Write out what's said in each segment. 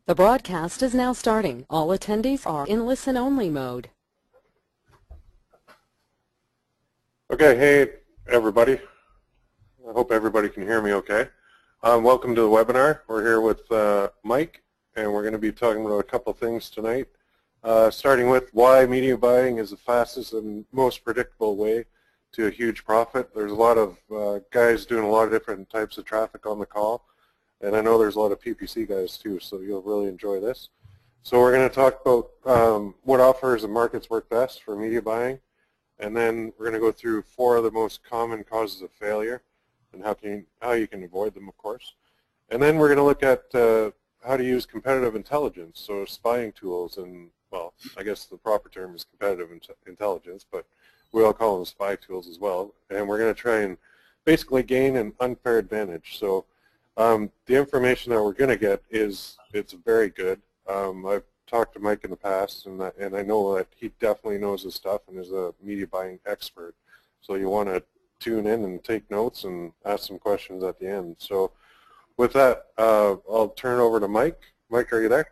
The broadcast is now starting. All attendees are in listen-only mode. Okay, hey everybody. I hope everybody can hear me okay. Welcome to the webinar. We're here with Mike, and we're going to be talking about a couple things tonight. Starting with why media buying is the fastest and most predictable way to a huge profit. There's a lot of guys doing a lot of different types of traffic on the call, and I know there's a lot of PPC guys too, so you'll really enjoy this. So we're going to talk about what offers and markets work best for media buying, and then we're going to go through 4 of the most common causes of failure and how you can avoid them, of course. And then we're going to look at how to use competitive intelligence, so spying tools, and well, I guess the proper term is competitive intelligence, but we all call them spy tools as well. And we're going to try and basically gain an unfair advantage. So the information that we're going to get it's very good. I've talked to Mike in the past, and I know that he definitely knows his stuff and is a media buying expert. So you want to tune in and take notes and ask some questions at the end. So with that, I'll turn it over to Mike. Mike, are you there?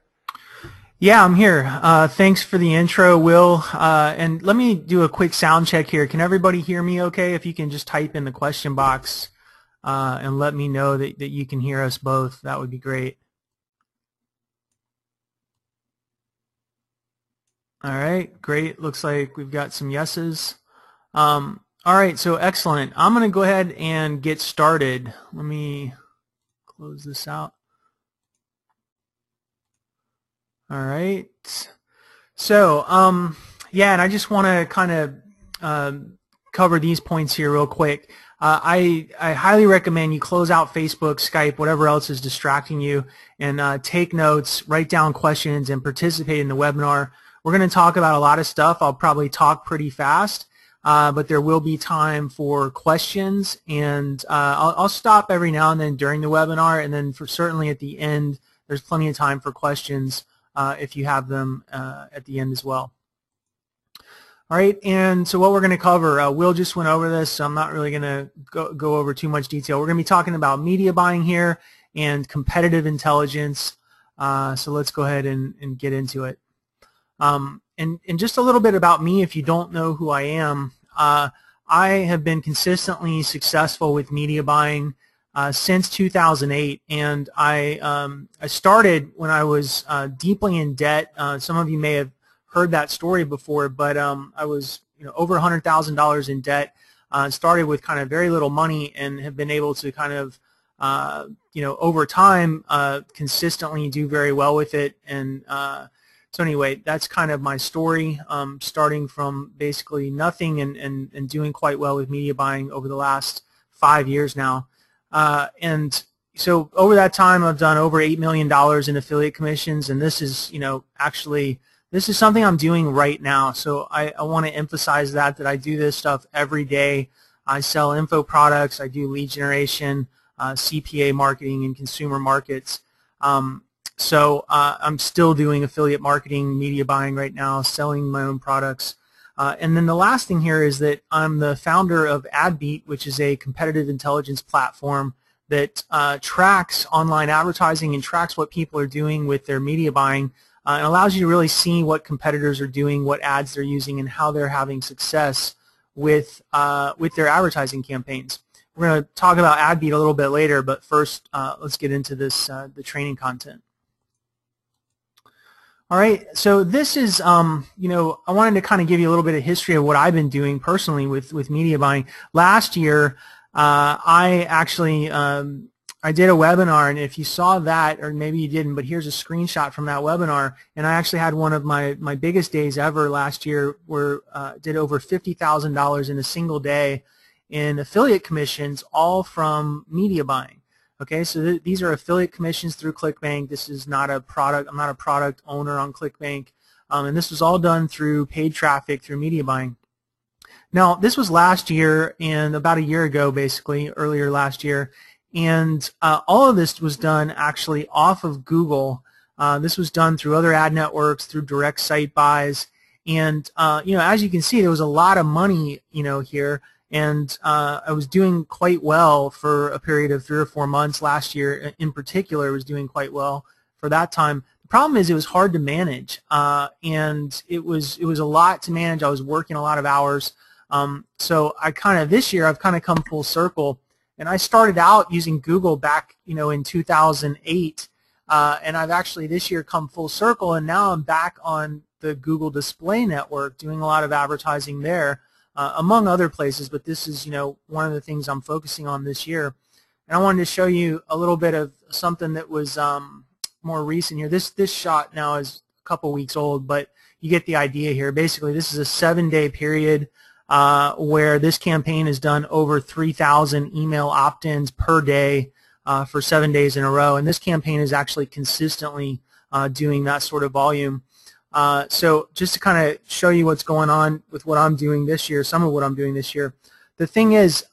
Yeah, I'm here. Thanks for the intro, Will. And let me do a quick sound check here. Can everybody hear me okay? If you can just type in the question box and let me know that you can hear us both, that would be great. All right, great. Looks like we've got some yeses. All right, so excellent. I'm going to go ahead and get started. Let me close this out. All right. So, yeah, and I just want to kind of cover these points here real quick. I highly recommend you close out Facebook, Skype, whatever else is distracting you, and take notes, write down questions, and participate in the webinar. We're going to talk about a lot of stuff. I'll probably talk pretty fast, but there will be time for questions, and I'll stop every now and then during the webinar, and then certainly at the end, there's plenty of time for questions if you have them at the end as well. All right, and so what we're going to cover, Will just went over this, so I'm not really going to go over too much detail. We're going to be talking about media buying here and competitive intelligence, so let's go ahead and get into it. And just a little bit about me, if you don't know who I am, I have been consistently successful with media buying since 2008, and I started when I was deeply in debt. Some of you may have heard that story before, but I was over $100,000 in debt. Started with kind of very little money, and have been able to kind of over time consistently do very well with it. And so anyway, that's kind of my story, starting from basically nothing and doing quite well with media buying over the last 5 years now. And so over that time, I've done over $8 million in affiliate commissions, and this is, actually, this is something I'm doing right now. So I want to emphasize that I do this stuff every day. I sell info products, I do lead generation, CPA marketing, and consumer markets. So I'm still doing affiliate marketing, media buying right now, selling my own products. And then the last thing here is that I'm the founder of Adbeat, which is a competitive intelligence platform that tracks online advertising and tracks what people are doing with their media buying, and allows you to really see what competitors are doing, what ads they're using, and how they're having success with their advertising campaigns. We're going to talk about Adbeat a little bit later, but first let's get into this the training content. All right, so this is, I wanted to kind of give you a little bit of history of what I've been doing personally with media buying. Last year, I actually, I did a webinar, and if you saw that, or maybe you didn't, but here's a screenshot from that webinar, and I actually had one of my biggest days ever last year, where did over $50,000 in a single day in affiliate commissions, all from media buying. Okay, so these are affiliate commissions through ClickBank. This is not a product. I'm not a product owner on ClickBank, and this was all done through paid traffic through media buying. Now, this was last year, and about a year ago, basically, earlier last year, and all of this was done actually off of Google. This was done through other ad networks, through direct site buys, and as you can see, there was a lot of money, here. And I was doing quite well for a period of 3 or 4 months last year. In particular, I was doing quite well for that time. problem is it was hard to manage, and it was a lot to manage. I was working a lot of hours. So this year I've kind of come full circle, and I started out using Google back in 2008, and I've actually this year come full circle, and now I'm back on the Google Display Network doing a lot of advertising there, among other places, but this is one of the things I'm focusing on this year. And I wanted to show you a little bit of something that was more recent here. This shot now is a couple weeks old, but you get the idea here. Basically, this is a 7-day period where this campaign has done over 3,000 email opt-ins per day for 7 days in a row, and this campaign is actually consistently doing that sort of volume. So just to kind of show you what's going on with what I'm doing this year, some of what I'm doing this year. The thing is,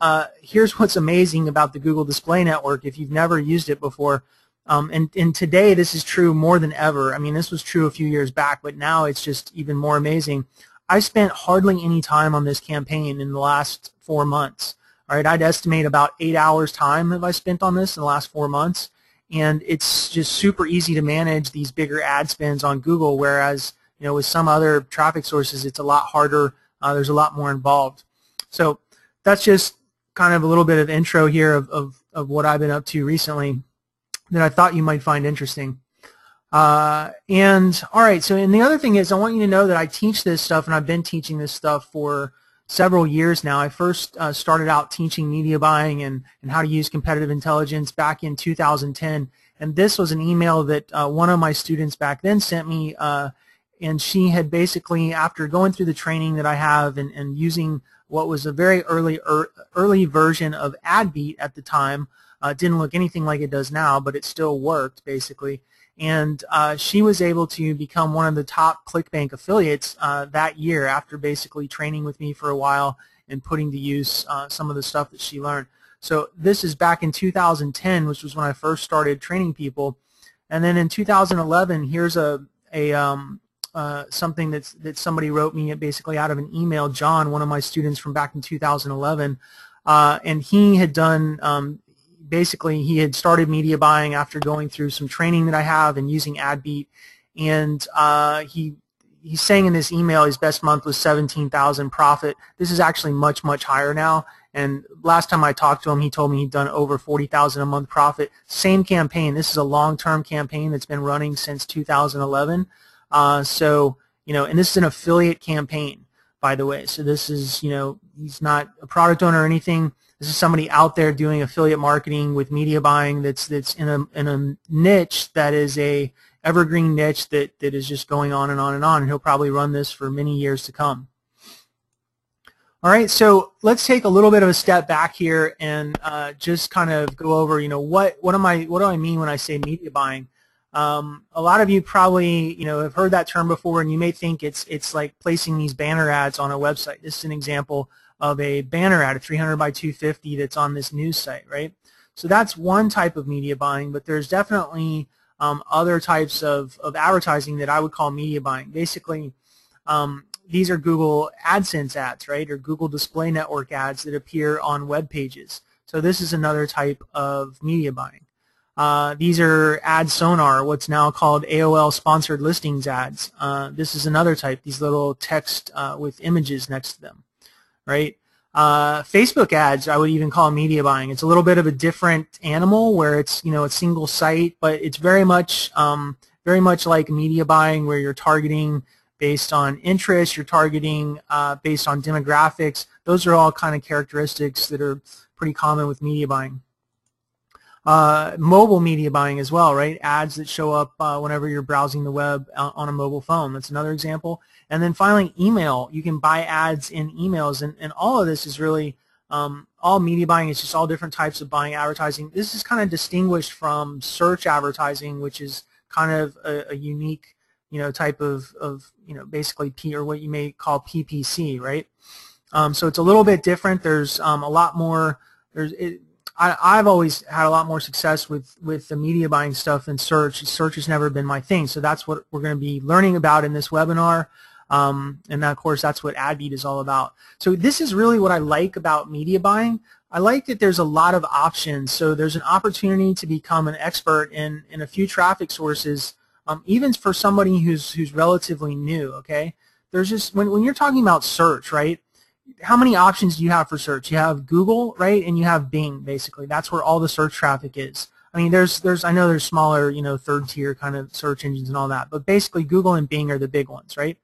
here's what's amazing about the Google Display Network if you've never used it before. And today this is true more than ever. I mean, this was true a few years back, but now it's just even more amazing. I spent hardly any time on this campaign in the last 4 months. All right, I'd estimate about 8 hours time have I spent on this in the last 4 months. And it's just super easy to manage these bigger ad spends on Google, whereas with some other traffic sources it's a lot harder. There's a lot more involved. So that's just kind of a little bit of intro here of what I've been up to recently that I thought you might find interesting. And all right, so and the other thing is I want you to know that I teach this stuff, and I've been teaching this stuff for several years now. I first started out teaching media buying and how to use competitive intelligence back in 2010, and this was an email that one of my students back then sent me, and she had basically, after going through the training that I have and using what was a very early version of Adbeat at the time, didn't look anything like it does now, but it still worked basically. And she was able to become one of the top ClickBank affiliates that year after basically training with me for a while and putting to use some of the stuff that she learned. So this is back in 2010, which was when I first started training people. And then in 2011, here's something that somebody wrote me basically out of an email. John, one of my students from back in 2011, and he had done basically he had started media buying after going through some training that I have and using Adbeat, and he's saying in this email his best month was 17,000 profit. This is actually much higher now, and last time I talked to him he told me he'd done over 40,000 a month profit. Same campaign. This is a long-term campaign that's been running since 2011. So and this is an affiliate campaign, by the way. So this is he's not a product owner or anything. This is somebody out there doing affiliate marketing with media buying that's in a niche that is a evergreen niche that is just going on and on and on, and he'll probably run this for many years to come. All right, so let's take a little bit of a step back here and just kind of go over what do I mean when I say media buying. A lot of you probably have heard that term before, and you may think it's like placing these banner ads on a website. This is an example of a banner ad, a 300 by 250 that's on this news site, right? So that's one type of media buying, but there's definitely other types of advertising that I would call media buying. Basically, these are Google AdSense ads, right, or Google Display Network ads that appear on web pages. So this is another type of media buying. These are Ad Sonar, what's now called AOL sponsored listings ads. This is another type, these little text with images next to them, right? Facebook ads, I would even call media buying. It's a little bit of a different animal where it's a single site, but it's very much like media buying where you're targeting based on interest, you're targeting based on demographics. Those are all kind of characteristics that are pretty common with media buying. Mobile media buying as well, right? Ads that show up whenever you're browsing the web on a mobile phone. That's another example. And then finally, email. You can buy ads in emails, and all of this is really all media buying. It's just all different types of buying advertising. This is kind of distinguished from search advertising, which is kind of a unique type of basically or what you may call PPC, right? So it's a little bit different. There's a lot more. I've always had a lot more success with the media buying stuff than search. Search has never been my thing, so that's what we're going to be learning about in this webinar. And of course, that's what Adbeat is all about. So this is really what I like about media buying. I like that there's a lot of options. So there's an opportunity to become an expert in a few traffic sources even for somebody who's relatively new. Okay, there's just when you're talking about search, right? How many options do you have for search? You have Google, right, and you have Bing. Basically, that's where all the search traffic is. I mean, I know there's smaller, third tier kind of search engines and all that, but basically Google and Bing are the big ones, right?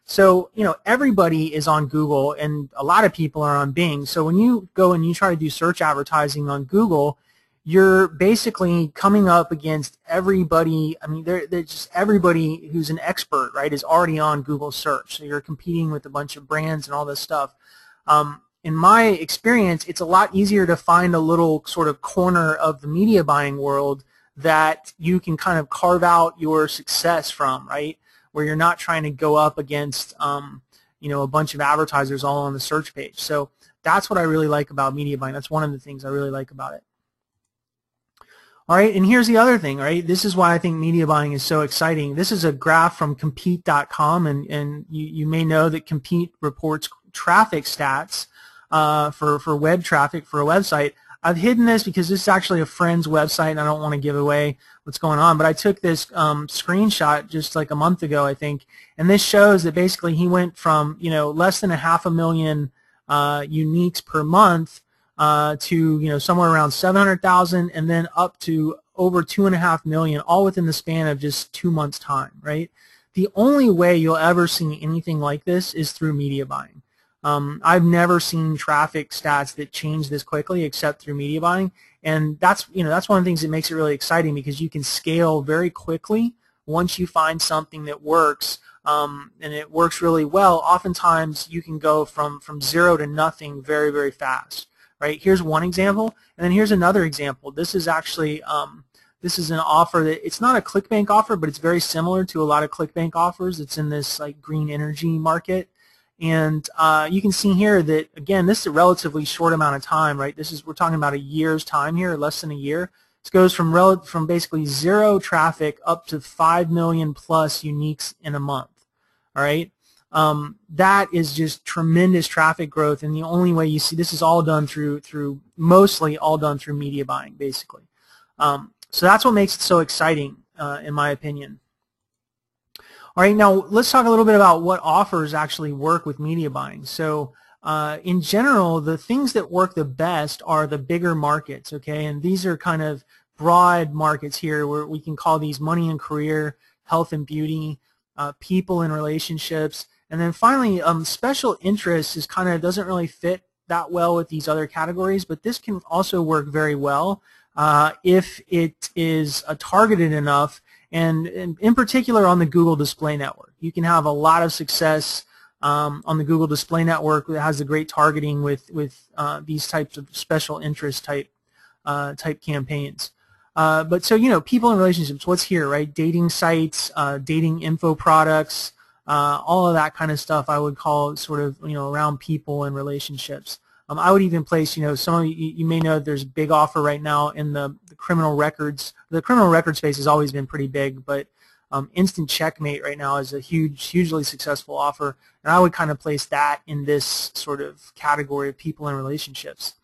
So, everybody is on Google and a lot of people are on Bing. So when you go and you try to do search advertising on Google, you're basically coming up against everybody. I mean, they're just everybody who's an expert, right, is already on Google search. So you're competing with a bunch of brands and all this stuff. In my experience, it's a lot easier to find a little sort of corner of the media buying world that you can kind of carve out your success from, right? Where you're not trying to go up against, a bunch of advertisers all on the search page. So that's what I really like about media buying. That's one of the things I really like about it. All right, and here's the other thing, right? This is why I think media buying is so exciting. This is a graph from Compete.com, and you may know that Compete reports traffic stats for web traffic for a website. I've hidden this because this is actually a friend's website and I don't want to give away what's going on, but I took this screenshot just like a month ago, I think, and this shows that basically he went from less than 500,000 uniques per month to somewhere around 700,000 and then up to over 2.5 million, all within the span of just 2 months' time, right? The only way you'll ever see anything like this is through media buying. I've never seen traffic stats that change this quickly except through media buying, and that's one of the things that makes it really exciting because you can scale very quickly once you find something that works, and it works really well. Oftentimes you can go from zero to nothing very, very fast. Right? Here's one example, and then here's another example. This is actually this is an offer that it's not a ClickBank offer, but it's very similar to a lot of ClickBank offers. It's in this like green energy market. And you can see here that, again, this is a relatively short amount of time, right? We're talking about a year's time here, less than a year. This goes from basically zero traffic up to 5 million plus uniques in a month, all right? That is just tremendous traffic growth, and the only way you see this is all done mostly all done through media buying, basically. So that's what makes it so exciting, in my opinion. All right, now let's talk a little bit about what offers actually work with media buying. So in general, the things that work the best are the bigger markets, okay? And these are kind of broad markets here where we can call these money and career, health and beauty, people and relationships, and then finally special interests doesn't really fit that well with these other categories, but this can also work very well if it is targeted enough. And in particular on the Google Display Network. You can have a lot of success on the Google Display Network that has the great targeting with these types of special interest type campaigns. But so, people and relationships, what's here, right? Dating sites, dating info products, all of that kind of stuff I would call sort of, around people and relationships. I would even place, some of you may know there's a big offer right now in the criminal records. The criminal record space has always been pretty big, but Instant Checkmate right now is a hugely successful offer, and I would kind of place that in this sort of category of people and relationships.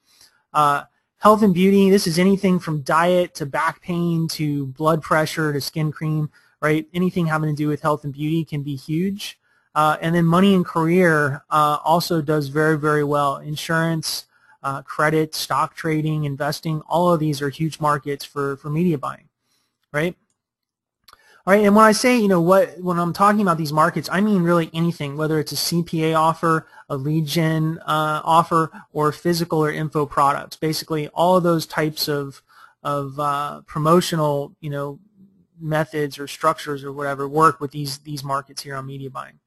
Health and beauty, this is anything from diet to back pain to blood pressure to skin cream, right? Anything having to do with health and beauty can be huge. And then money and career also does very, very well. Insurance, credit, stock trading, investing, all of these are huge markets for media buying, right? All right, and when I say, when I'm talking about these markets, I mean really anything, whether it's a CPA offer, a lead gen offer, or physical or info products. Basically, all of those types of promotional, methods or structures or whatever work with these markets here on media buying.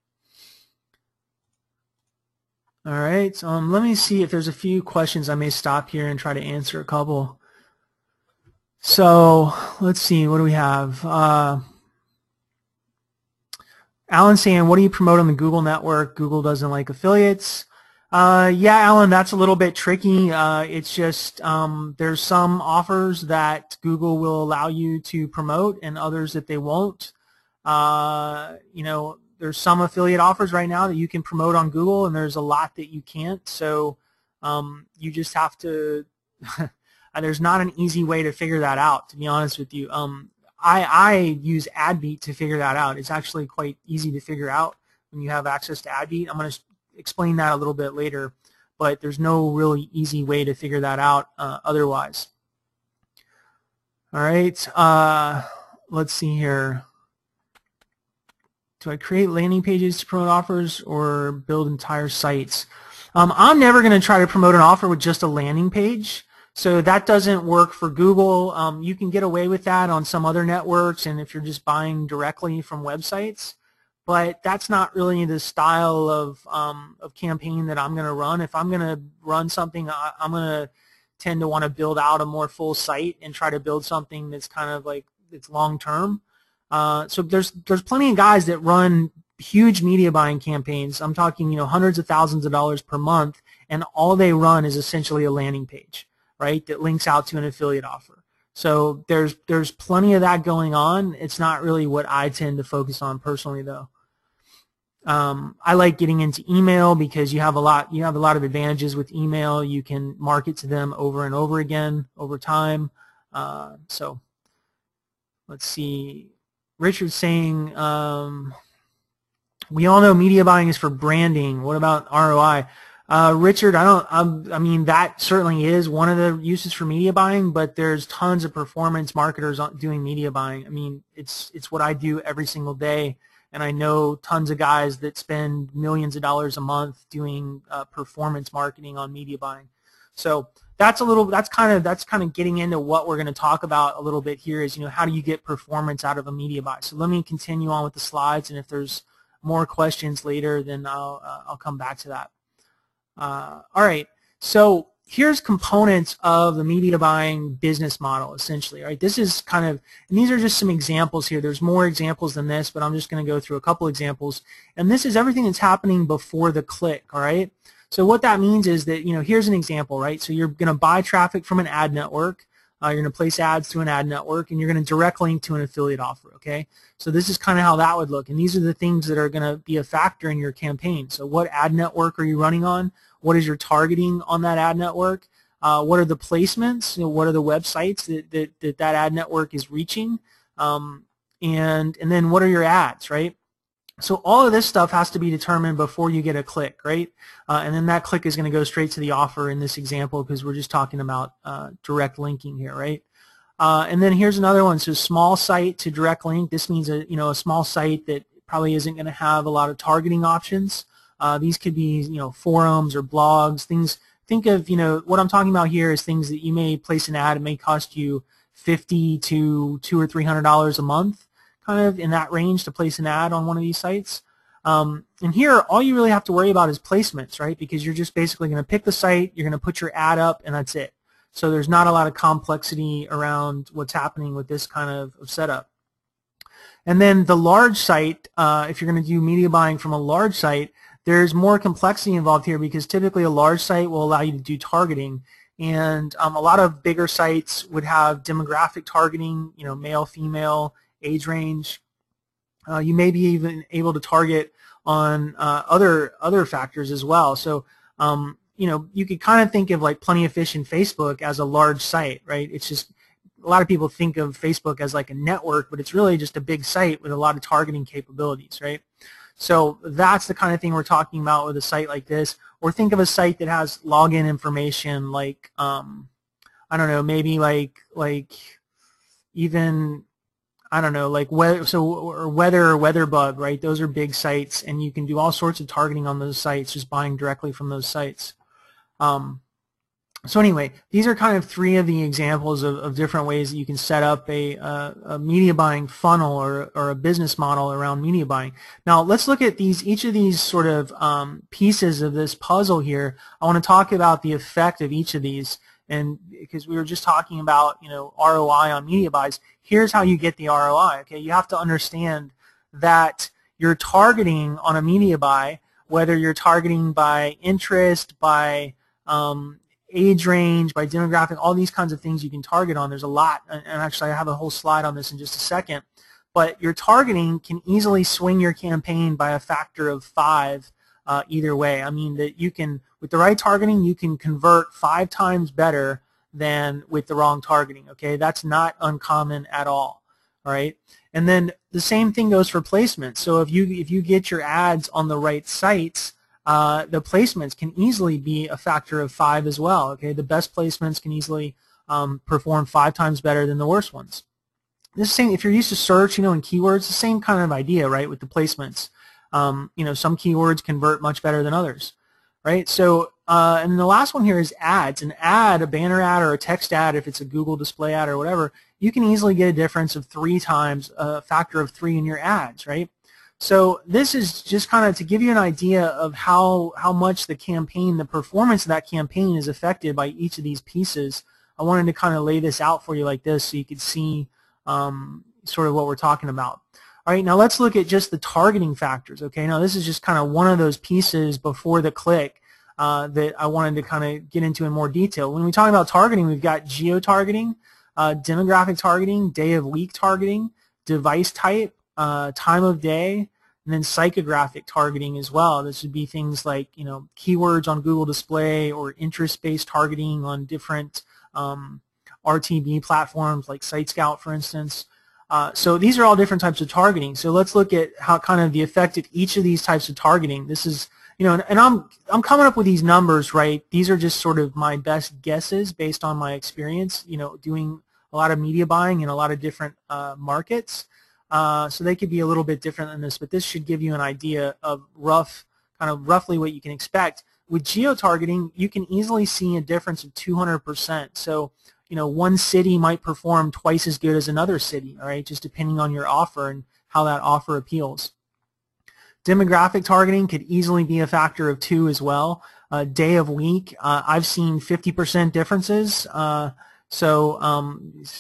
All right, let me see if there's a few questions. I may stop here and try to answer a couple. So let's see, what do we have? Alan saying, what do you promote on the Google network? Google doesn't like affiliates. Yeah, Alan, that's a little bit tricky. It's just there's some offers that Google will allow you to promote and others that they won't. There's some affiliate offers right now that you can promote on Google, and there's a lot that you can't. So you just have to. There's not an easy way to figure that out, to be honest with you. I use Adbeat to figure that out. It's actually quite easy to figure out when you have access to Adbeat. I'm going to explain that a little bit later, but there's no really easy way to figure that out otherwise. All right, let's see here. Do I create landing pages to promote offers or build entire sites? I'm never going to try to promote an offer with just a landing page. So that doesn't work for Google. You can get away with that on some other networks and if you're just buying directly from websites. But that's not really the style of campaign that I'm going to run. If I'm going to run something, I'm going to tend to want to build out a more full site and try to build something that's kind of like it's long term. So there's plenty of guys that run huge media buying campaigns. I'm talking hundreds of thousands of dollars per month, and all they run is essentially a landing page, right, that links out to an affiliate offer. So there's plenty of that going on. It's not really what I tend to focus on personally, though. I like getting into email because you have a lot of advantages with email. You can market to them over and over again over time. So let's see. Richard's saying we all know media buying is for branding. What about ROI? Richard, I mean that certainly is one of the uses for media buying, but there's tons of performance marketers doing media buying. I mean, it's what I do every single day. And I know tons of guys that spend millions of dollars a month doing performance marketing on media buying. So that's kind of getting into what we're going to talk about a little bit here is how do you get performance out of a media buy. So let me continue on with the slides, and if there's more questions later, then I'll come back to that. All right. So here's components of the media buying business model, essentially. Right. This is kind of, and these are just some examples here. There's more examples than this, but I'm just going to go through a couple examples. And this is everything that's happening before the click. All right. So what that means is that here's an example, right? So you're going to buy traffic from an ad network. You're going to place ads to an ad network, and you're going to direct link to an affiliate offer. Okay. So this is kind of how that would look, and these are the things that are going to be a factor in your campaign. So what ad network are you running on? What is your targeting on that ad network? What are the placements? What are the websites that ad network is reaching? And then what are your ads, right? So all of this stuff has to be determined before you get a click, right? And then that click is going to go straight to the offer in this example because we're just talking about direct linking here, right? And then here's another one. So small site to direct link. This means a small site that probably isn't going to have a lot of targeting options. These could be forums or blogs, things. Think of what I'm talking about here is things that you may place an ad. It may cost you $50 to $200 or $300 a month, kind of in that range to place an ad on one of these sites. And here, all you really have to worry about is placements, right? Because you're just basically going to pick the site, you're going to put your ad up, and that's it. So there's not a lot of complexity around what's happening with this kind of setup. And then the large site, if you're going to do media buying from a large site, there's more complexity involved here because typically a large site will allow you to do targeting. And a lot of bigger sites would have demographic targeting, male, female, age range. You may be even able to target on other factors as well. So you could kind of think of like Plenty of Fish and Facebook as a large site, right? It's just a lot of people think of Facebook as like a network, but it's really just a big site with a lot of targeting capabilities, right? So that's the kind of thing we're talking about with a site like this. Or think of a site that has login information like I don't know, maybe like even I don't know, like weather or WeatherBug, right? Those are big sites, and you can do all sorts of targeting on those sites, just buying directly from those sites. So anyway, these are kind of three of the examples of different ways that you can set up a media buying funnel or a business model around media buying. Now let's look at each of these sort of pieces of this puzzle here. I want to talk about the effect of each of these, and because we were just talking about ROI on media buys. Here's how you get the ROI. Okay, you have to understand that you're targeting on a media buy, whether you're targeting by interest, by age range, by demographic, all these kinds of things you can target on. There's a lot, and actually I have a whole slide on this in just a second. But your targeting can easily swing your campaign by a factor of 5 either way. I mean that you can, with the right targeting, you can convert 5 times better than with the wrong targeting. Okay, that's not uncommon at all. All right, and then the same thing goes for placement. So if you get your ads on the right sites, the placements can easily be a factor of 5 as well. Okay, the best placements can easily perform 5 times better than the worst ones. This same, if you're used to search, and keywords, the same kind of idea, right, with the placements. Some keywords convert much better than others, right? So, and the last one here is ads. An ad, a banner ad or a text ad, if it's a Google display ad or whatever, you can easily get a difference of 3 times, a factor of 3 in your ads, right? So this is just kind of to give you an idea of how much the campaign, the performance of that campaign is affected by each of these pieces. I wanted to kind of lay this out for you like this so you could see sort of what we're talking about. All right, now let's look at just the targeting factors. Okay, now this is just kind of one of those pieces before the click that I wanted to kind of get into in more detail. When we talk about targeting, we've got geo-targeting, demographic targeting, day of week targeting, device type, time of day, and then psychographic targeting as well. This would be things like keywords on Google Display or interest-based targeting on different RTB platforms like SiteScout, for instance. So these are all different types of targeting. So let's look at how kind of the effect of each of these types of targeting. This is, and I'm coming up with these numbers, right? These are just sort of my best guesses based on my experience, doing a lot of media buying in a lot of different markets. So they could be a little bit different than this, but this should give you an idea of roughly what you can expect. With geo-targeting, you can easily see a difference of 200%. So one city might perform twice as good as another city, all right, just depending on your offer and how that offer appeals. Demographic targeting could easily be a factor of 2 as well. Day of week, I've seen 50% differences. So,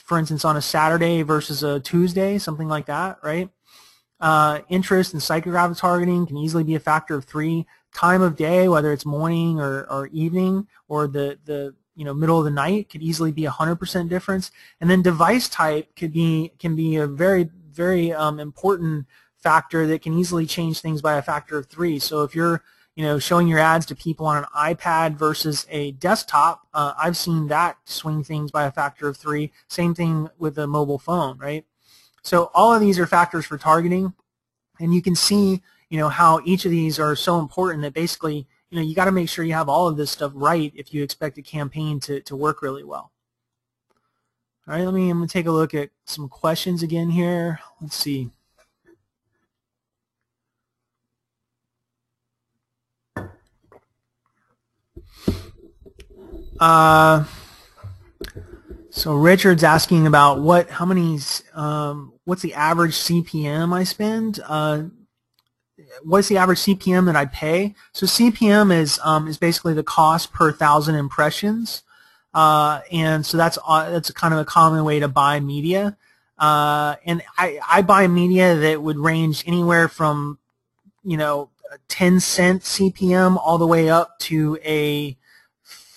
for instance, on a Saturday versus a Tuesday, something like that, right? Interest and psychographic targeting can easily be a factor of 3. Time of day, whether it's morning or evening or the middle of the night, could easily be 100% difference. And then device type can be a very, very important factor that can easily change things by a factor of 3. So if you're showing your ads to people on an iPad versus a desktop, I've seen that swing things by a factor of 3. Same thing with a mobile phone, right? So all of these are factors for targeting, and you can see how each of these are so important that basically you got to make sure you have all of this stuff right if you expect a campaign to work really well. All right, I'm going to take a look at some questions again here. Let's see. So Richard's asking about what's the average CPM I spend? What's the average CPM that I pay? So CPM is basically the cost per 1,000 impressions, and so that's kind of a common way to buy media. And I buy media that would range anywhere from 10-cent CPM all the way up to a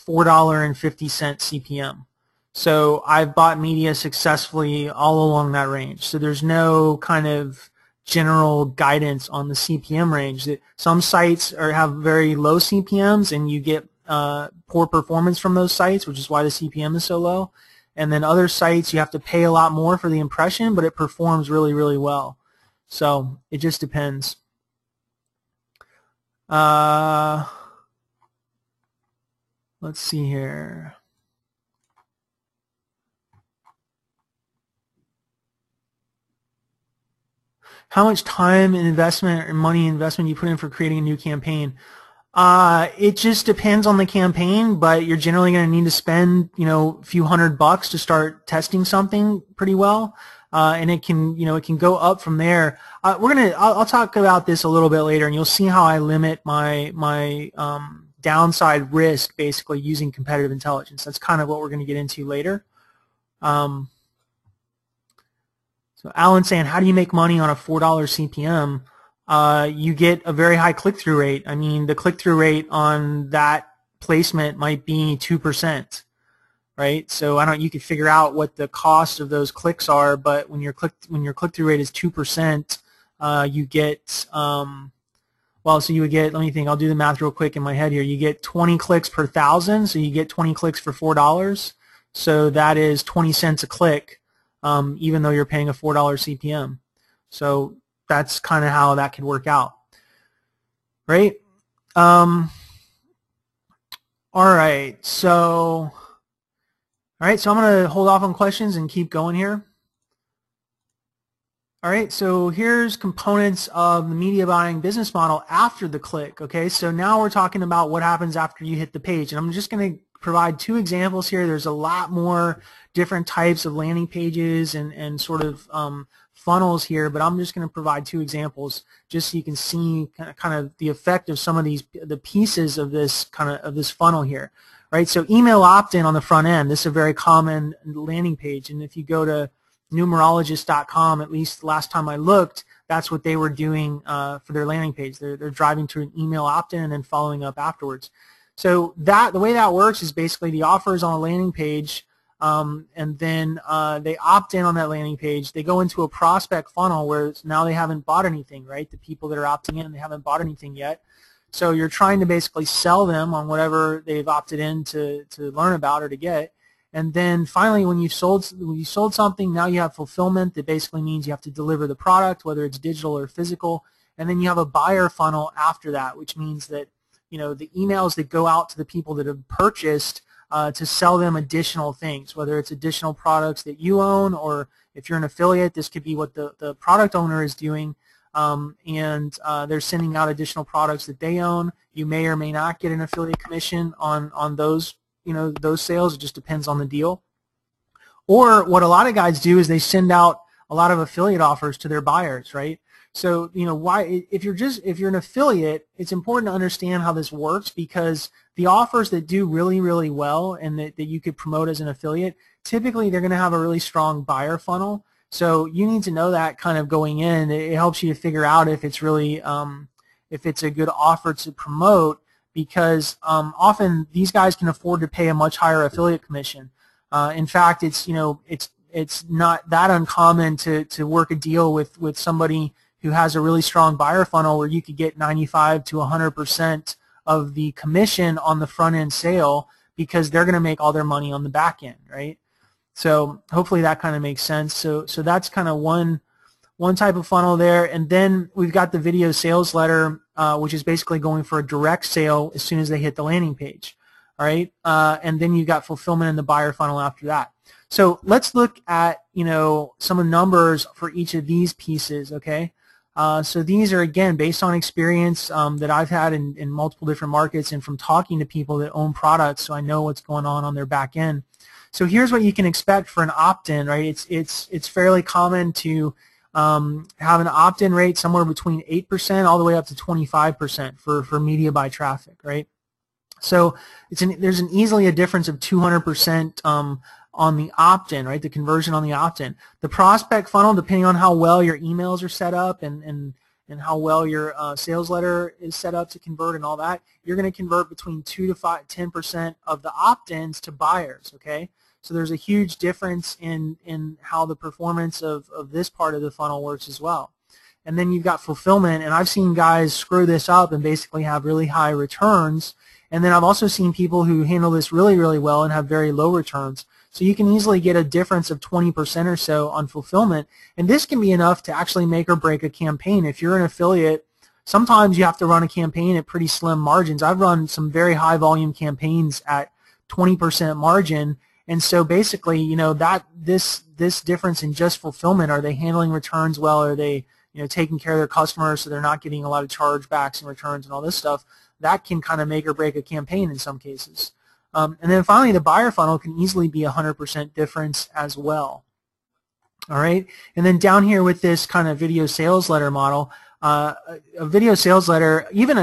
$4.50 CPM. So I've bought media successfully all along that range. So there's no kind of general guidance on the CPM range. Some sites have very low CPMs and you get poor performance from those sites, which is why the CPM is so low. And then other sites you have to pay a lot more for the impression, but it performs really, really well. So it just depends. Let's see here. How much time and investment or money investment you put in for creating a new campaign? It just depends on the campaign, but you're generally going to need to spend, a few $100 to start testing something pretty well, and it can go up from there. I'll talk about this a little bit later, and you'll see how I limit my downside risk basically using competitive intelligence. That's kind of what we're going to get into later. So Alan's saying, how do you make money on a $4 CPM? You get a very high click-through rate. I mean, the click-through rate on that placement might be 2%, right? So you could figure out what the cost of those clicks are, but when your click-through rate is 2%, you get so you would get, let me think, I'll do the math real quick in my head here. You get 20 clicks per 1,000, so you get 20 clicks for $4. So that is 20 cents a click. even though you're paying a $4 CPM. So that's kind of how that could work out, right? All right, so I'm going to hold off on questions and keep going here. All right, so here's components of the media buying business model after the click. Okay, so now we're talking about what happens after you hit the page, and I'm just going to provide 2 examples here. There's a lot more different types of landing pages and sort of funnels here, but I'm just going to provide 2 examples just so you can see kind of the effect of some of the pieces of this this funnel here. Right, so email opt-in on the front end. This is a very common landing page, and if you go to numerologist.com, at least last time I looked, that's what they were doing for their landing page. They're driving to an email opt-in and then following up afterwards. So the way that works is basically the offer is on a landing page, and then they opt in on that landing page. They go into a prospect funnel where now they haven't bought anything, right? The people that are opting in, they haven't bought anything yet. So you're trying to basically sell them on whatever they've opted in to learn about or to get. And then finally, when you sold something, now you have fulfillment. That basically means you have to deliver the product, whether it's digital or physical. And then you have a buyer funnel after that, which means that the emails that go out to the people that have purchased to sell them additional things, whether it's additional products that you own, or if you're an affiliate, this could be what the product owner is doing, and they're sending out additional products that they own. You may or may not get an affiliate commission on those. Those sales. It just depends on the deal. Or what a lot of guys do is they send out a lot of affiliate offers to their buyers, right? So why, if you're an affiliate, it's important to understand how this works, because the offers that do really, really well and that you could promote as an affiliate, typically they're going to have a really strong buyer funnel. So you need to know that kind of going in. It helps you to figure out if it's really if it's a good offer to promote, because often these guys can afford to pay a much higher affiliate commission. In fact, it's not that uncommon to work a deal with somebody who has a really strong buyer funnel where you could get 95 to 100% of the commission on the front end sale, because they're going to make all their money on the back end, right? So hopefully that kind of makes sense. So that's kind of one type of funnel there. And then we've got the video sales letter, which is basically going for a direct sale as soon as they hit the landing page. All right, and then you've got fulfillment in the buyer funnel after that. So let's look at some of the numbers for each of these pieces. Okay, so these are again based on experience that I've had in multiple different markets and from talking to people that own products, so I know what's going on their back end. So here's what you can expect for an opt-in. Right, it's fairly common to have an opt-in rate somewhere between 8% all the way up to 25% for media buy traffic, right? So there's easily a difference of 200% on the opt-in, right? The conversion on the opt-in. The prospect funnel, depending on how well your emails are set up and how well your sales letter is set up to convert and all that, you're going to convert between 2 to 10% of the opt-ins to buyers, okay? So there's a huge difference in how the performance of this part of the funnel works as well. And then you've got fulfillment, and I've seen guys screw this up and basically have really high returns. And then I've also seen people who handle this really, really well and have very low returns. So you can easily get a difference of 20% or so on fulfillment. And this can be enough to actually make or break a campaign. If you're an affiliate, sometimes you have to run a campaign at pretty slim margins. I've run some very high volume campaigns at 20% margin. And so basically, this difference in just fulfillment, are they handling returns well? Are they taking care of their customers so they're not getting a lot of chargebacks and returns and all this stuff? That can kind of make or break a campaign in some cases. And then finally, the buyer funnel can easily be 100% difference as well. All right, and then down here with this kind of video sales letter model, a video sales letter, even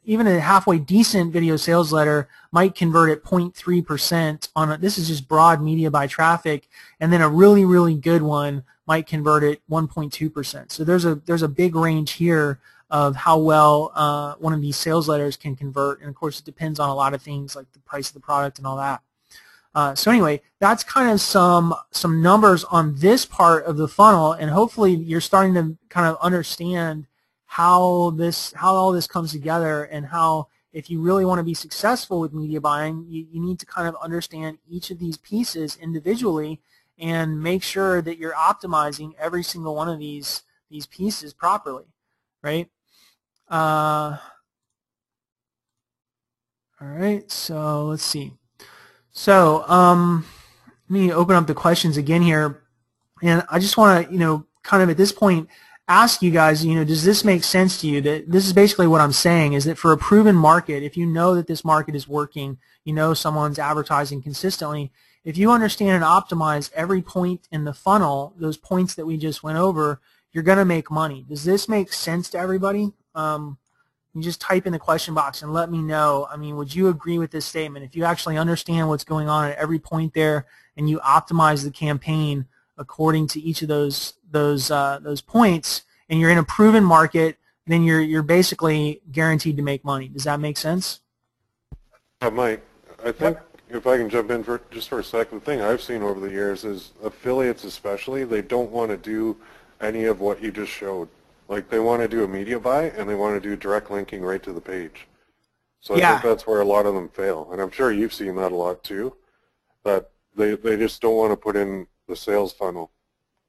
even a halfway decent video sales letter might convert at 0.3% on this is just broad media buy traffic, and then a really, really good one might convert at 1.2%. So there's a big range here of how well one of these sales letters can convert, and of course it depends on a lot of things like the price of the product and all that. So anyway, that's kind of some numbers on this part of the funnel, and hopefully you're starting to kind of understand how all this comes together, and how if you really want to be successful with media buying, you need to kind of understand each of these pieces individually and make sure that you're optimizing every single one of these pieces properly, right? All right, so let's see. So let me open up the questions again here, and I just want to, kind of at this point ask you guys, does this make sense to you? That this is basically what I'm saying, is that for a proven market, if you know that this market is working, someone's advertising consistently, if you understand and optimize every point in the funnel, those points that we just went over, you're going to make money. Does this make sense to everybody? You just type in the question box and let me know. I mean, would you agree with this statement? If you actually understand what's going on at every point there and you optimize the campaign according to each of those points, and you're in a proven market, then you're basically guaranteed to make money. Does that make sense? Mike, I think if I can jump in just for a second, the thing I've seen over the years is affiliates especially, they don't want to do any of what you just showed. Like, they want to do a media buy and they want to do direct linking right to the page. So I think that's where a lot of them fail. And I'm sure you've seen that a lot too, that they just don't want to put in the sales funnel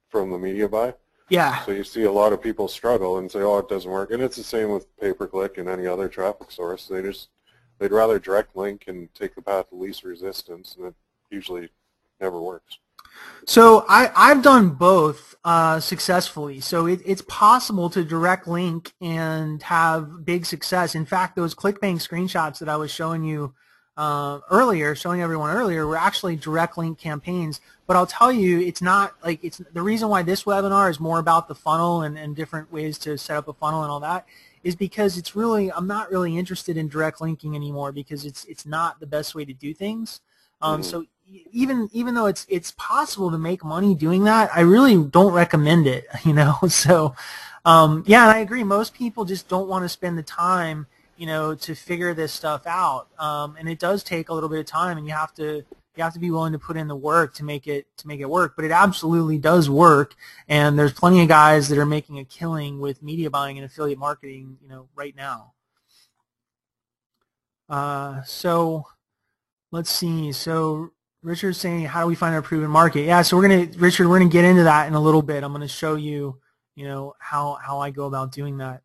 from the media buy. Yeah. So you see a lot of people struggle and say, oh, it doesn't work. And it's the same with pay-per-click and any other traffic source. They'd rather direct link and take the path of least resistance, and it usually never works. So I've done both successfully. So it's possible to direct link and have big success. In fact, those ClickBank screenshots that I was showing you showing everyone earlier, were actually direct link campaigns. But I'll tell you, it's not like the reason why this webinar is more about the funnel and different ways to set up a funnel and all that is because I'm not really interested in direct linking anymore, because it's not the best way to do things. So even though it's possible to make money doing that, I really don't recommend it, So yeah, and I agree. Most people just don't want to spend the time, to figure this stuff out. And it does take a little bit of time, and you have to be willing to put in the work to make it work. But it absolutely does work, and there's plenty of guys that are making a killing with media buying and affiliate marketing, right now. So let's see. So Richard's saying, how do we find our proven market? Yeah, so Richard, we're gonna get into that in a little bit. I'm gonna show you, how I go about doing that.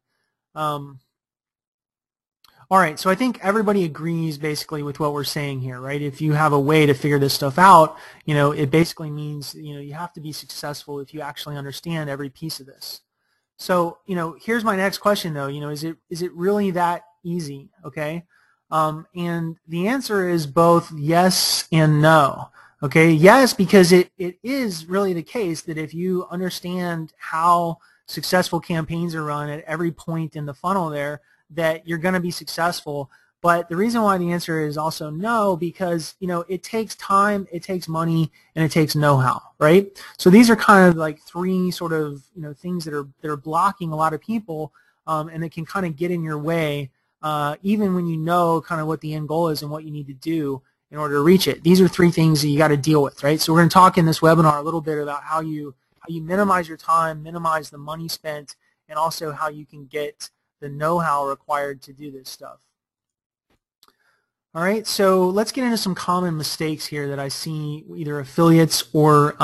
All right, so I think everybody agrees basically with what we're saying here, right? If you have a way to figure this stuff out, it basically means, you have to be successful if you actually understand every piece of this. So, here's my next question though, is it really that easy, okay? And the answer is both yes and no. Okay, yes, because it is really the case that if you understand how successful campaigns are run at every point in the funnel there, that you're going to be successful. But the reason why the answer is also no, because it takes time, it takes money, and it takes know-how, right? So these are kind of like three sort of things that are blocking a lot of people, and it can kind of get in your way. Even when you know kind of what the end goal is and what you need to do in order to reach it. These are three things that you got to deal with, right? So we're going to talk in this webinar a little bit about how you minimize your time, minimize the money spent, and also how you can get the know-how required to do this stuff. All right, so let's get into some common mistakes here that I see either affiliates or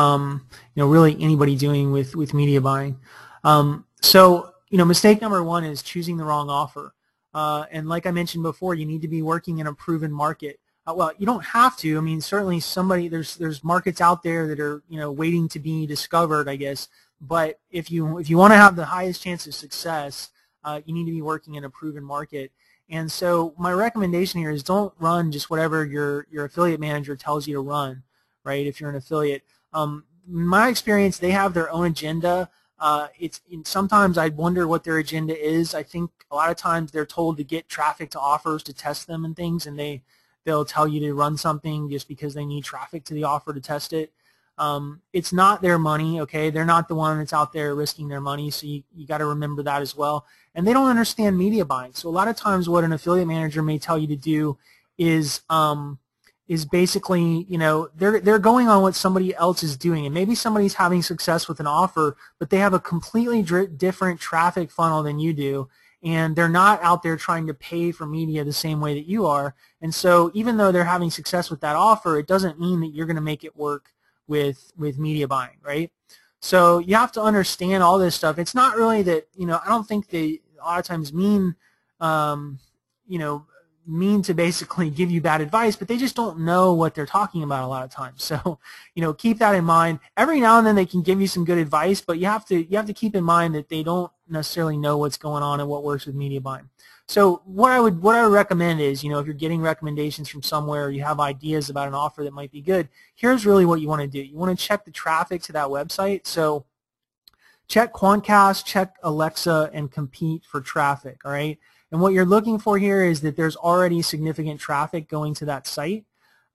really anybody doing with media buying. So mistake number one is choosing the wrong offer. And like I mentioned before, you need to be working in a proven market. Well, you don't have to. I mean, certainly there's markets out there that are waiting to be discovered, I guess. But if you want to have the highest chance of success, you need to be working in a proven market. And so my recommendation here is don't run just whatever your affiliate manager tells you to run, right? If you're an affiliate, in my experience, they have their own agenda. Sometimes I wonder what their agenda is. I think a lot of times they're told to get traffic to offers to test them and things, and they'll tell you to run something just because they need traffic to the offer to test it. It's not their money, okay? They're not the one that's out there risking their money, so you got to remember that as well. And they don't understand media buying. So a lot of times what an affiliate manager may tell you to do is basically, they're going on what somebody else is doing, and maybe somebody's having success with an offer, but they have a completely different traffic funnel than you do, and they're not out there trying to pay for media the same way that you are. And so even though they're having success with that offer, it doesn't mean that you're going to make it work with media buying, right? So you have to understand all this stuff. It's not really that, I don't think they a lot of times mean to basically give you bad advice, but they just don't know what they're talking about a lot of times. So, keep that in mind. Every now and then they can give you some good advice, but you have to keep in mind that they don't necessarily know what's going on and what works with media buying. So what I would recommend is, if you're getting recommendations from somewhere, you have ideas about an offer that might be good, here's really what you want to do. You want to check the traffic to that website. So check Quantcast, check Alexa, and compete for traffic, all right? And what you're looking for here is that there's already significant traffic going to that site.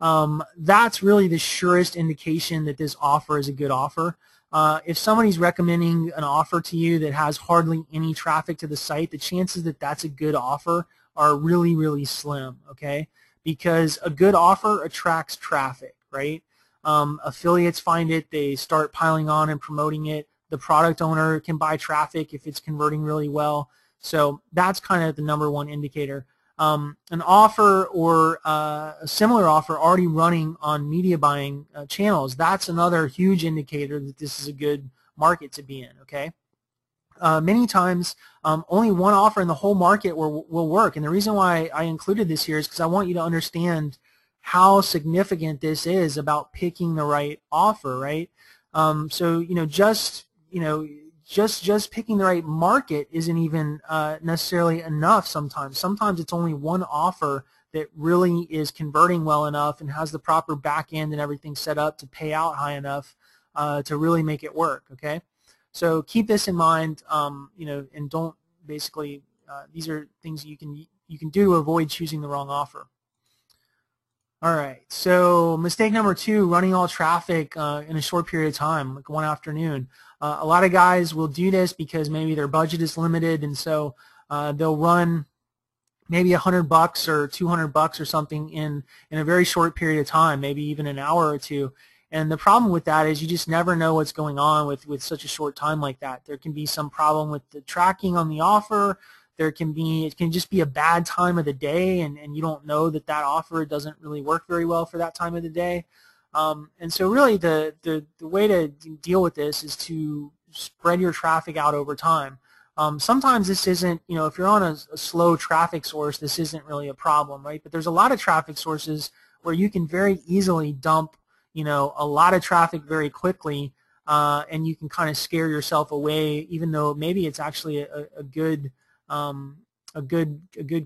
That's really the surest indication that this offer is a good offer. If somebody's recommending an offer to you that has hardly any traffic to the site, the chances that that's a good offer are really, really slim, okay? Because a good offer attracts traffic, right? Affiliates find it, they start piling on and promoting it. The product owner can buy traffic if it's converting really well. So that's kind of the number one indicator. An offer or a similar offer already running on media buying channels, that's another huge indicator that this is a good market to be in, okay? Many times, only one offer in the whole market will work. And the reason why I included this here is because I want you to understand how significant this is about picking the right offer, right? So, just picking the right market isn't even necessarily enough sometimes. Sometimes it's only one offer that really is converting well enough and has the proper back end and everything set up to pay out high enough to really make it work, okay? So keep this in mind, and don't basically, these are things you can do to avoid choosing the wrong offer. All right, so mistake number 2, running all traffic in a short period of time, like one afternoon. A lot of guys will do this because maybe their budget is limited, and so they'll run maybe $100 or $200 or something in a very short period of time, maybe even an hour or two. And the problem with that is you just never know what's going on with such a short time like that. There can be some problem with the tracking on the offer. It can just be a bad time of the day, and you don't know that offer doesn't really work very well for that time of the day. And so really the way to deal with this is to spread your traffic out over time. Sometimes this isn't, if you're on a slow traffic source, this isn't really a problem, right? But there's a lot of traffic sources where you can very easily dump, a lot of traffic very quickly, and you can kind of scare yourself away, even though maybe it's actually a good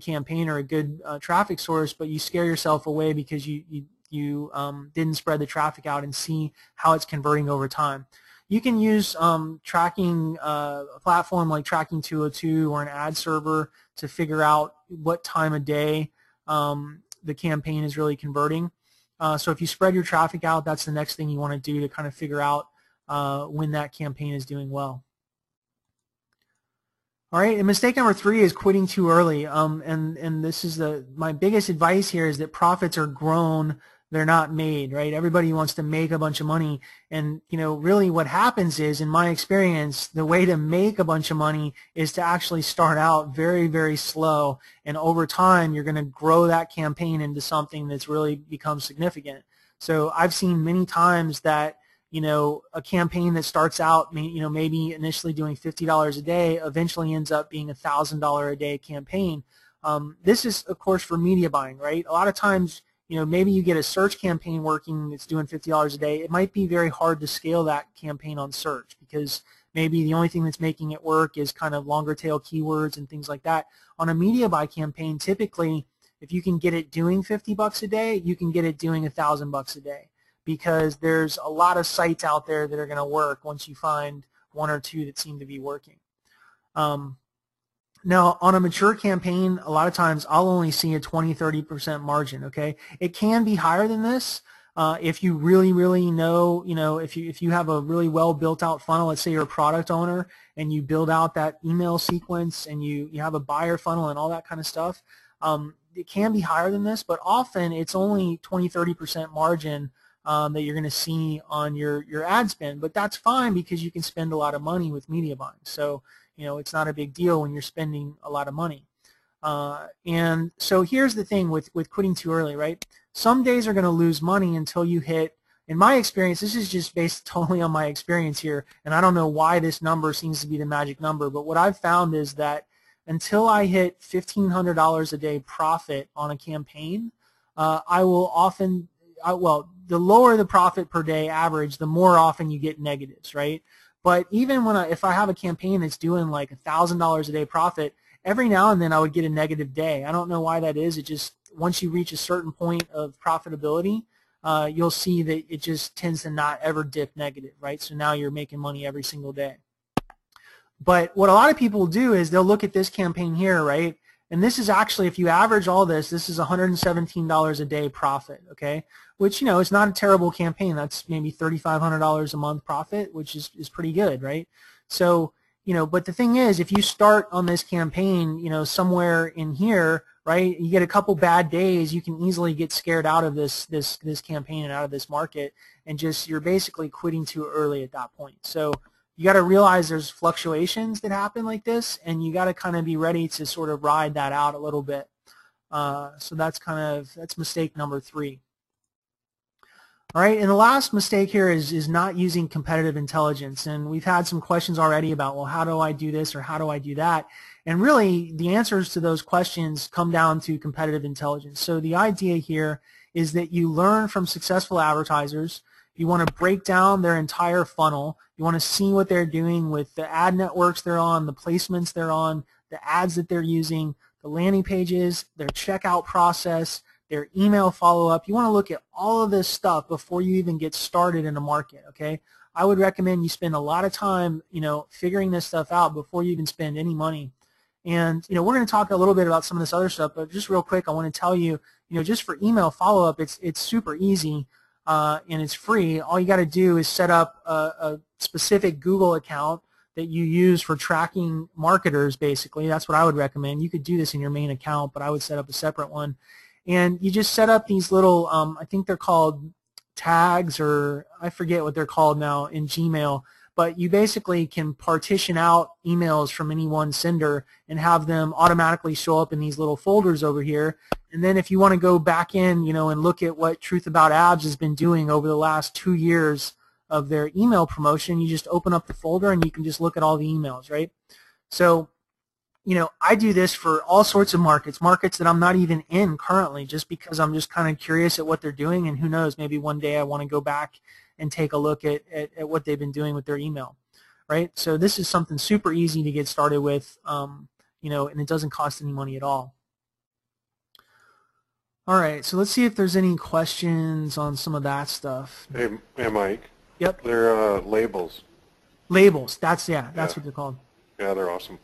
campaign or a good traffic source, but you scare yourself away because you didn't spread the traffic out and see how it's converting over time. You can use tracking, a platform like Tracking 202 or an ad server to figure out what time of day the campaign is really converting. So if you spread your traffic out, that's the next thing you want to do to kind of figure out when that campaign is doing well. All right, and mistake number 3 is quitting too early. And this is my biggest advice here is that profits are grown, they're not made, right? Everybody wants to make a bunch of money, and really what happens is, in my experience, the way to make a bunch of money is to actually start out very, very slow, and over time you're going to grow that campaign into something that's really become significant. So I've seen many times that a campaign that starts out, maybe initially doing $50 a day, eventually ends up being a $1,000 a day campaign. This is, of course, for media buying, right? A lot of times, maybe you get a search campaign working that's doing $50 a day. It might be very hard to scale that campaign on search because maybe the only thing that's making it work is kind of longer tail keywords and things like that. On a media buy campaign, typically, if you can get it doing $50 a day, you can get it doing $1,000 a day, because there's a lot of sites out there that are going to work once you find one or two that seem to be working. Now, on a mature campaign, a lot of times I'll only see a 20-30% margin, okay? It can be higher than this if you really, really know, if you have a really well built out funnel. Let's say you're a product owner and you build out that email sequence and you have a buyer funnel and all that kind of stuff. It can be higher than this, but often it's only 20-30% margin that you're going to see on your ad spend. But that's fine because you can spend a lot of money with media buying. So it's not a big deal when you're spending a lot of money. And so here's the thing with quitting too early, right? Some days are going to lose money until you hit in my experience, this is just based totally on my experience here, and I don't know why this number seems to be the magic number, but what I've found is that until I hit $1,500 a day profit on a campaign, I will often, well, the lower the profit per day average, the more often you get negatives, right? But even when if I have a campaign that's doing like $1,000 a day profit, every now and then I would get a negative day. I don't know why that is. It just, once you reach a certain point of profitability, you'll see that it just tends to not ever dip negative, right? So now you're making money every single day. But what a lot of people do is they'll look at this campaign here, right? And this is actually, if you average all this, this is $117 a day profit, okay? Which, you know, is not a terrible campaign. That's maybe $3,500 a month profit, which is pretty good, right? So, you know, but the thing is, if you start on this campaign, you know, somewhere in here, right, you get a couple bad days, you can easily get scared out of this campaign and out of this market, and just, you're basically quitting too early at that point. So you got to realize there's fluctuations that happen like this, and you got to kind of be ready to sort of ride that out a little bit. So that's mistake number 3. All right, and the last mistake here is not using competitive intelligence. And we've had some questions already about, well, how do I do this or how do I do that? And really, the answers to those questions come down to competitive intelligence. So the idea here is that you learn from successful advertisers. You want to break down their entire funnel. You want to see what they're doing with the ad networks they're on, the placements they're on, the ads that they're using, the landing pages, their checkout process, their email follow-up. You want to look at all of this stuff before you even get started in a market, okay? I would recommend you spend a lot of time, you know, figuring this stuff out before you even spend any money. And, you know, we're going to talk a little bit about some of this other stuff, but just real quick, I want to tell you, you know, just for email follow-up, it's super easy. And it's free. All you got to do is set up a specific Google account that you use for tracking marketers, basically. That's what I would recommend. You could do this in your main account, but I would set up a separate one. And you just set up these little, I think they're called tags, or I forget what they're called now in Gmail, but you basically can partition out emails from any one sender and have them automatically show up in these little folders over here. And then if you want to go back in, you know, and look at what Truth About Ads has been doing over the last 2 years of their email promotion, you just open up the folder and you can just look at all the emails, right? So, you know, I do this for all sorts of markets that I'm not even in currently, just because I'm just kind of curious at what they're doing, and who knows, maybe one day I want to go back and take a look at what they've been doing with their email, right? So this is something super easy to get started with, you know, and it doesn't cost any money at all. All right, so let's see if there's any questions on some of that stuff. Hey Mike. Yep. They're labels. Labels. That's what they're called. Yeah, they're awesome.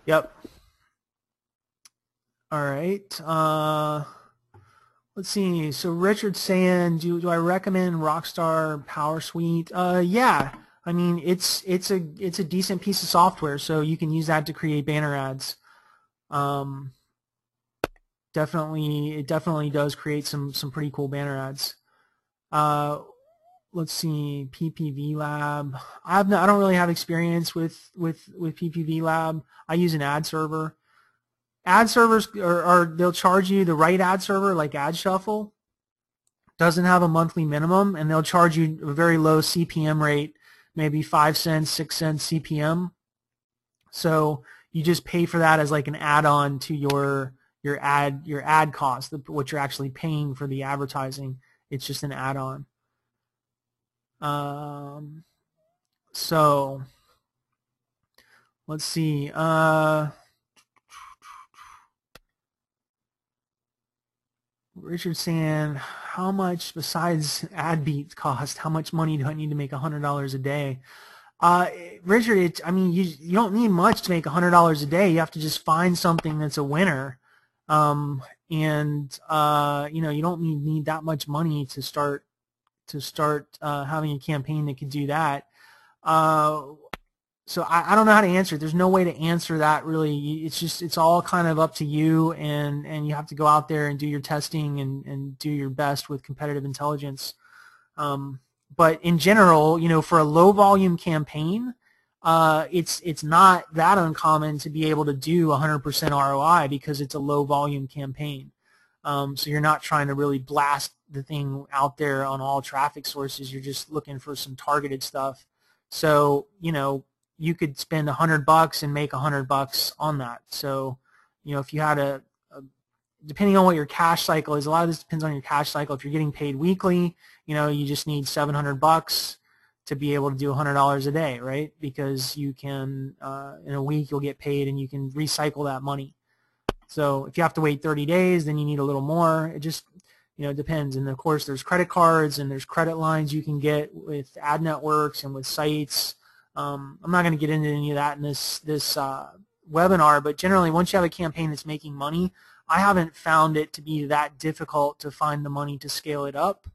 Yep. All right. Let's see. So Richard's saying, do I recommend Rockstar Power Suite? Yeah. I mean, it's a decent piece of software, so you can use that to create banner ads. It definitely does create some pretty cool banner ads. Let's see, PPV Lab. I don't really have experience with PPV Lab. I use an ad server. Ad servers they'll charge you, the right ad server like Ad Shuffle doesn't have a monthly minimum, and they'll charge you a very low CPM rate, maybe 5 cents, 6 cents CPM. So you just pay for that as like an add-on to your ad cost, what you're actually paying for the advertising. It's just an add-on. So let's see. Richard's saying, how much besides Adbeat cost? How much money do I need to make $100 a day? Richard, I mean, you don't need much to make $100 a day. You have to just find something that's a winner. You know, you don't need that much money to start having a campaign that could do that. So I don't know how to answer it. There's no way to answer that really. It's all kind of up to you, and you have to go out there and do your testing and do your best with competitive intelligence. But in general, you know, for a low volume campaign, it's not that uncommon to be able to do 100% ROI because it's a low volume campaign. So you're not trying to really blast the thing out there on all traffic sources. You're just looking for some targeted stuff. So, you know, you could spend $100 and make $100 on that. So, you know, if you had depending on what your cash cycle is, a lot of this depends on your cash cycle. If you're getting paid weekly, you know, you just need $700 to be able to do $100 a day, right? Because you can, in a week, you'll get paid and you can recycle that money. So if you have to wait 30 days, then you need a little more. It just, you know, depends. And of course, there's credit cards and there's credit lines you can get with ad networks and with sites. I'm not going to get into any of that in this webinar, but generally, once you have a campaign that's making money, I haven't found it to be that difficult to find the money to scale it up.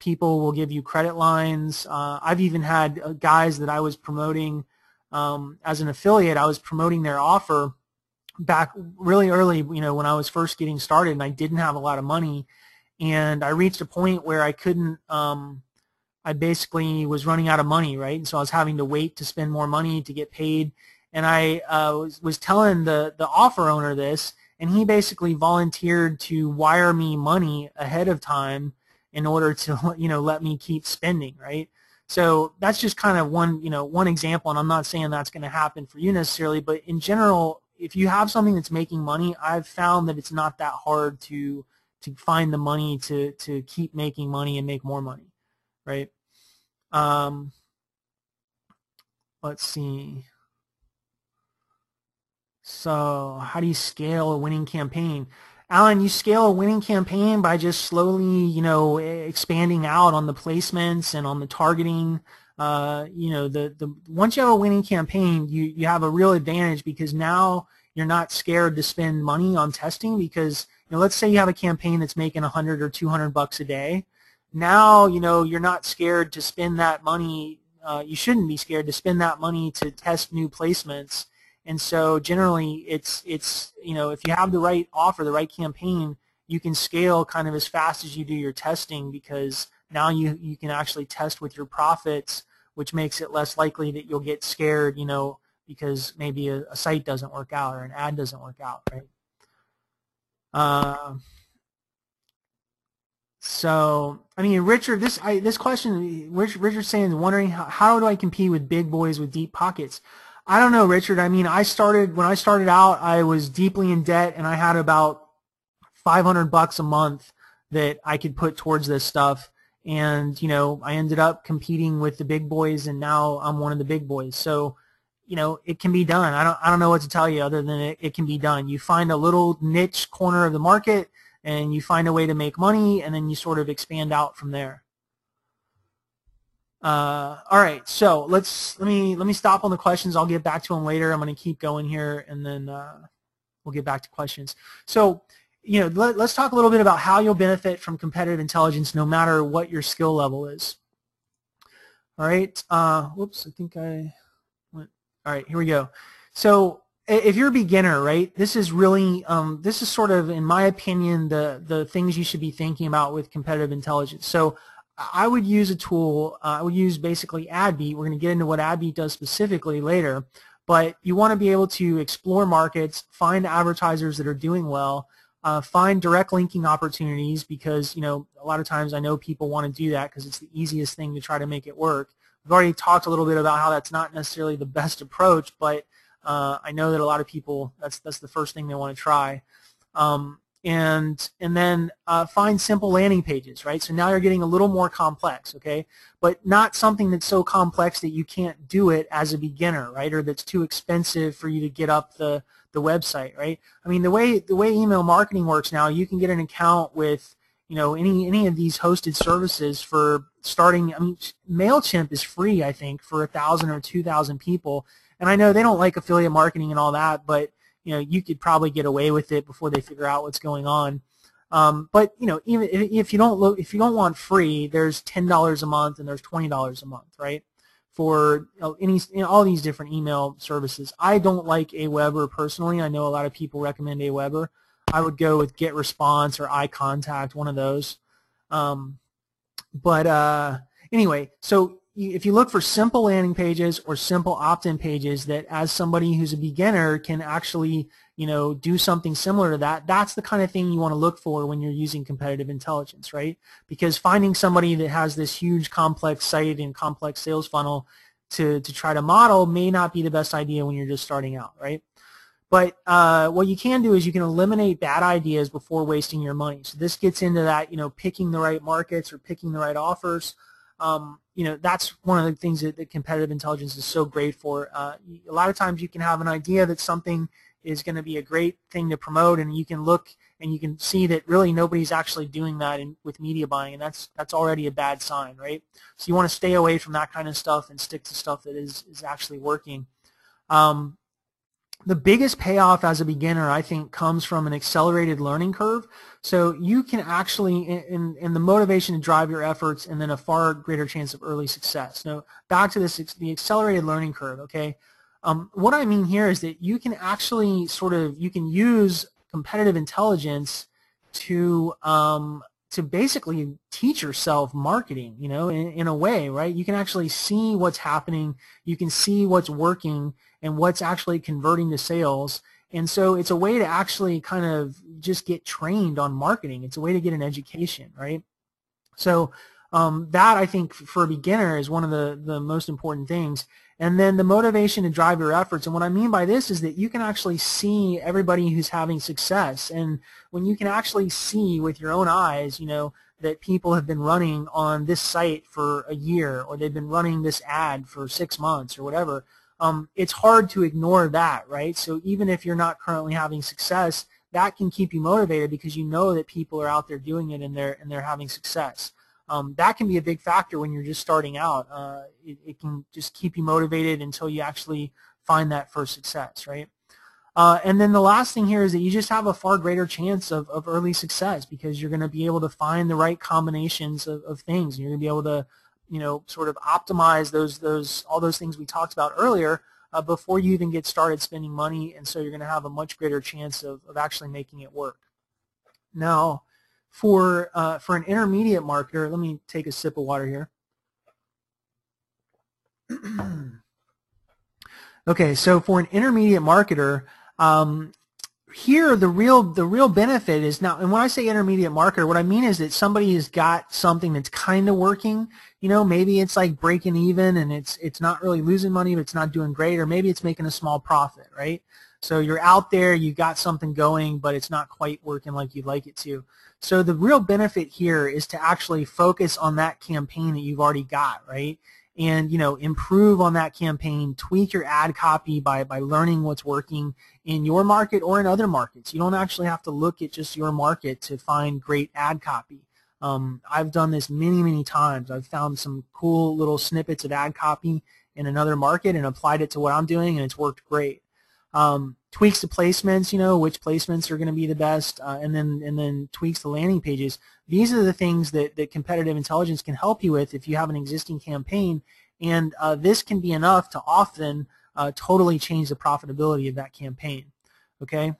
People will give you credit lines. I've even had guys that I was promoting as an affiliate. I was promoting their offer back really early, you know, when I was first getting started and I didn't have a lot of money, and I reached a point where I couldn't, I basically was running out of money, right? And so I was having to wait to spend more money to get paid. And I was telling the offer owner this, and he basically volunteered to wire me money ahead of time in order to, you know, let me keep spending, right? So that's just kind of one example, and I'm not saying that's going to happen for you necessarily, but in general, if you have something that's making money, I've found that it's not that hard to find the money to keep making money and make more money, right? Let's see. So how do you scale a winning campaign? Alan, you scale a winning campaign by just slowly, you know, expanding out on the placements and on the targeting. You know, once you have a winning campaign, you have a real advantage because now you're not scared to spend money on testing because, you know, let's say you have a campaign that's making $100 or $200 a day. Now, you know, you're not scared to spend that money. You shouldn't be scared to spend that money to test new placements. And so generally it's you know, if you have the right offer, the right campaign, you can scale kind of as fast as you do your testing because now you can actually test with your profits, which makes it less likely that you'll get scared, you know, because maybe a site doesn't work out or an ad doesn't work out, right? So, I mean, Richard, this question, Richard's saying, wondering how do I compete with big boys with deep pockets? I don't know, Richard. I mean, when I started out, I was deeply in debt, and I had about $500 a month that I could put towards this stuff. And, you know, I ended up competing with the big boys, and now I'm one of the big boys. So, you know, it can be done. I don't know what to tell you other than it can be done. You find a little niche corner of the market, and you find a way to make money, and then you sort of expand out from there. All right, so let me stop on the questions. I'll get back to them later. I'm going to keep going here, and then we'll get back to questions. So, you know, let's talk a little bit about how you'll benefit from competitive intelligence, no matter what your skill level is. All right. Whoops, I think I went. All right, here we go. So, if you're a beginner, right, this is really this is sort of, in my opinion, the things you should be thinking about with competitive intelligence. So I would use a tool. I would use basically Adbeat. We're going to get into what Adbeat does specifically later, but you want to be able to explore markets, find advertisers that are doing well, find direct linking opportunities because, you know, a lot of times I know people want to do that because it's the easiest thing to try to make it work. We've already talked a little bit about how that's not necessarily the best approach, but I know that a lot of people, that's the first thing they want to try. And then find simple landing pages, right? So now you're getting a little more complex, okay? But not something that's so complex that you can't do it as a beginner, right? Or that's too expensive for you to get up the website, right? I mean, the way email marketing works now, you can get an account with, you know, any of these hosted services for starting. I mean, MailChimp is free, I think, for 1,000 or 2,000 people. And I know they don't like affiliate marketing and all that, but you know, you could probably get away with it before they figure out what's going on. But you know, even if you don't want free, there's $10 a month and there's $20 a month, right? For all these different email services. I don't like Aweber personally. I know a lot of people recommend Aweber. I would go with GetResponse or iContact, one of those. Anyway, so if you look for simple landing pages or simple opt-in pages that as somebody who's a beginner can actually, do something similar to that, that's the kind of thing you want to look for when you're using competitive intelligence, right? Because finding somebody that has this huge complex site and complex sales funnel to try to model may not be the best idea when you're just starting out, right? But what you can do is you can eliminate bad ideas before wasting your money. So this gets into that, picking the right markets or picking the right offers. That's one of the things that competitive intelligence is so great for. A lot of times you can have an idea that something is going to be a great thing to promote, and you can look and you can see that really nobody's actually doing that with media buying, and that's already a bad sign, right? So you want to stay away from that kind of stuff and stick to stuff that is actually working. The biggest payoff as a beginner, I think, comes from an accelerated learning curve. So you can actually, in the motivation to drive your efforts, and then a far greater chance of early success. Now, back to the accelerated learning curve, okay? What I mean here is that you can actually you can use competitive intelligence to basically teach yourself marketing, in a way, right? You can actually see what's happening, you can see what's working, and what's actually converting to sales. And so it's a way to actually kind of just get trained on marketing. It's a way to get an education, right? So that, I think, for a beginner is one of the most important things. And then the motivation to drive your efforts. And what I mean by this is that you can actually see everybody who's having success. And when you can actually see with your own eyes, that people have been running on this site for a year, or they've been running this ad for 6 months or whatever, it's hard to ignore that, right? So even if you're not currently having success, that can keep you motivated because you know that people are out there doing it and they're having success. That can be a big factor when you're just starting out. It can just keep you motivated until you actually find that first success, right? And then the last thing here is that you just have a far greater chance of early success because you're going to be able to find the right combinations of things. And you're going to be able to sort of optimize all those things we talked about earlier before you even get started spending money, and so you're going to have a much greater chance of actually making it work. Now, for an intermediate marketer, let me take a sip of water here. Okay, so for an intermediate marketer, here the real benefit is now, and when I say intermediate marketer, what I mean is that somebody has got something that's kind of working. Maybe it's like breaking even and it's not really losing money, but it's not doing great, or maybe it's making a small profit, right? So you're out there, you got something going, but it's not quite working like you'd like it to. So the real benefit here is to actually focus on that campaign that you've already got, right? And improve on that campaign, tweak your ad copy by learning what's working in your market or in other markets. You don't actually have to look at just your market to find great ad copy. I've done this many times. I've found some cool little snippets of ad copy in another market and applied it to what I'm doing, and it's worked great. Tweaks to placements, which placements are going to be the best, and then tweaks to landing pages. These are the things that competitive intelligence can help you with if you have an existing campaign, and this can be enough to often totally change the profitability of that campaign. Okay.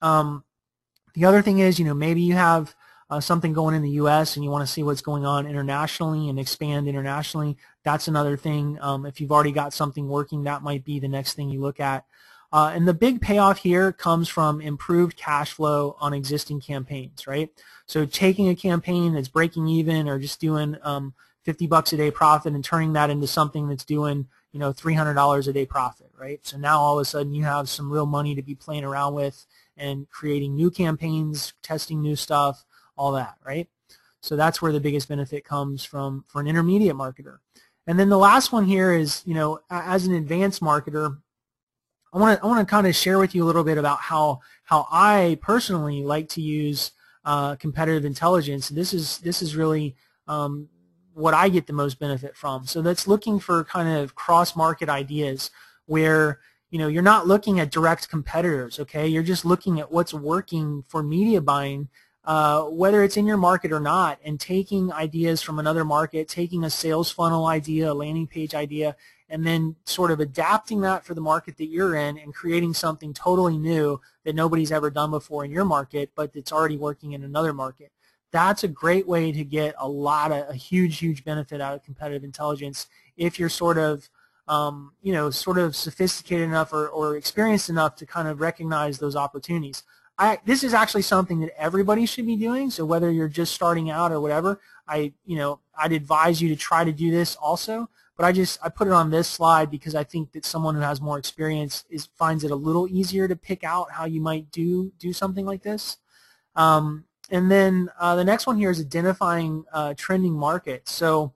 The other thing is, maybe you have something going in the U.S. and you want to see what's going on internationally and expand internationally. That's another thing. If you've already got something working, that might be the next thing you look at. And the big payoff here comes from improved cash flow on existing campaigns, right? So taking a campaign that's breaking even or just doing $50 a day profit and turning that into something that's doing $300 a day profit, right? So now all of a sudden you have some real money to be playing around with and creating new campaigns, testing new stuff, all that, right? So that's where the biggest benefit comes from for an intermediate marketer. And then the last one here is, as an advanced marketer, I want to kind of share with you a little bit about how I personally like to use competitive intelligence. This is really what I get the most benefit from. So that's looking for kind of cross-market ideas where you're not looking at direct competitors. Okay, you're just looking at what's working for media buying, whether it's in your market or not, and taking ideas from another market, taking a sales funnel idea, a landing page idea, and then sort of adapting that for the market that you're in and creating something totally new that nobody's ever done before in your market, but that's already working in another market. That's a great way to get a huge benefit out of competitive intelligence if you're sort of sort of sophisticated enough or experienced enough to kind of recognize those opportunities. This is actually something that everybody should be doing. So whether you're just starting out or whatever, I'd advise you to try to do this also. But I put it on this slide because I think that someone who has more experience finds it a little easier to pick out how you might do something like this. And then the next one here is identifying trending markets. So,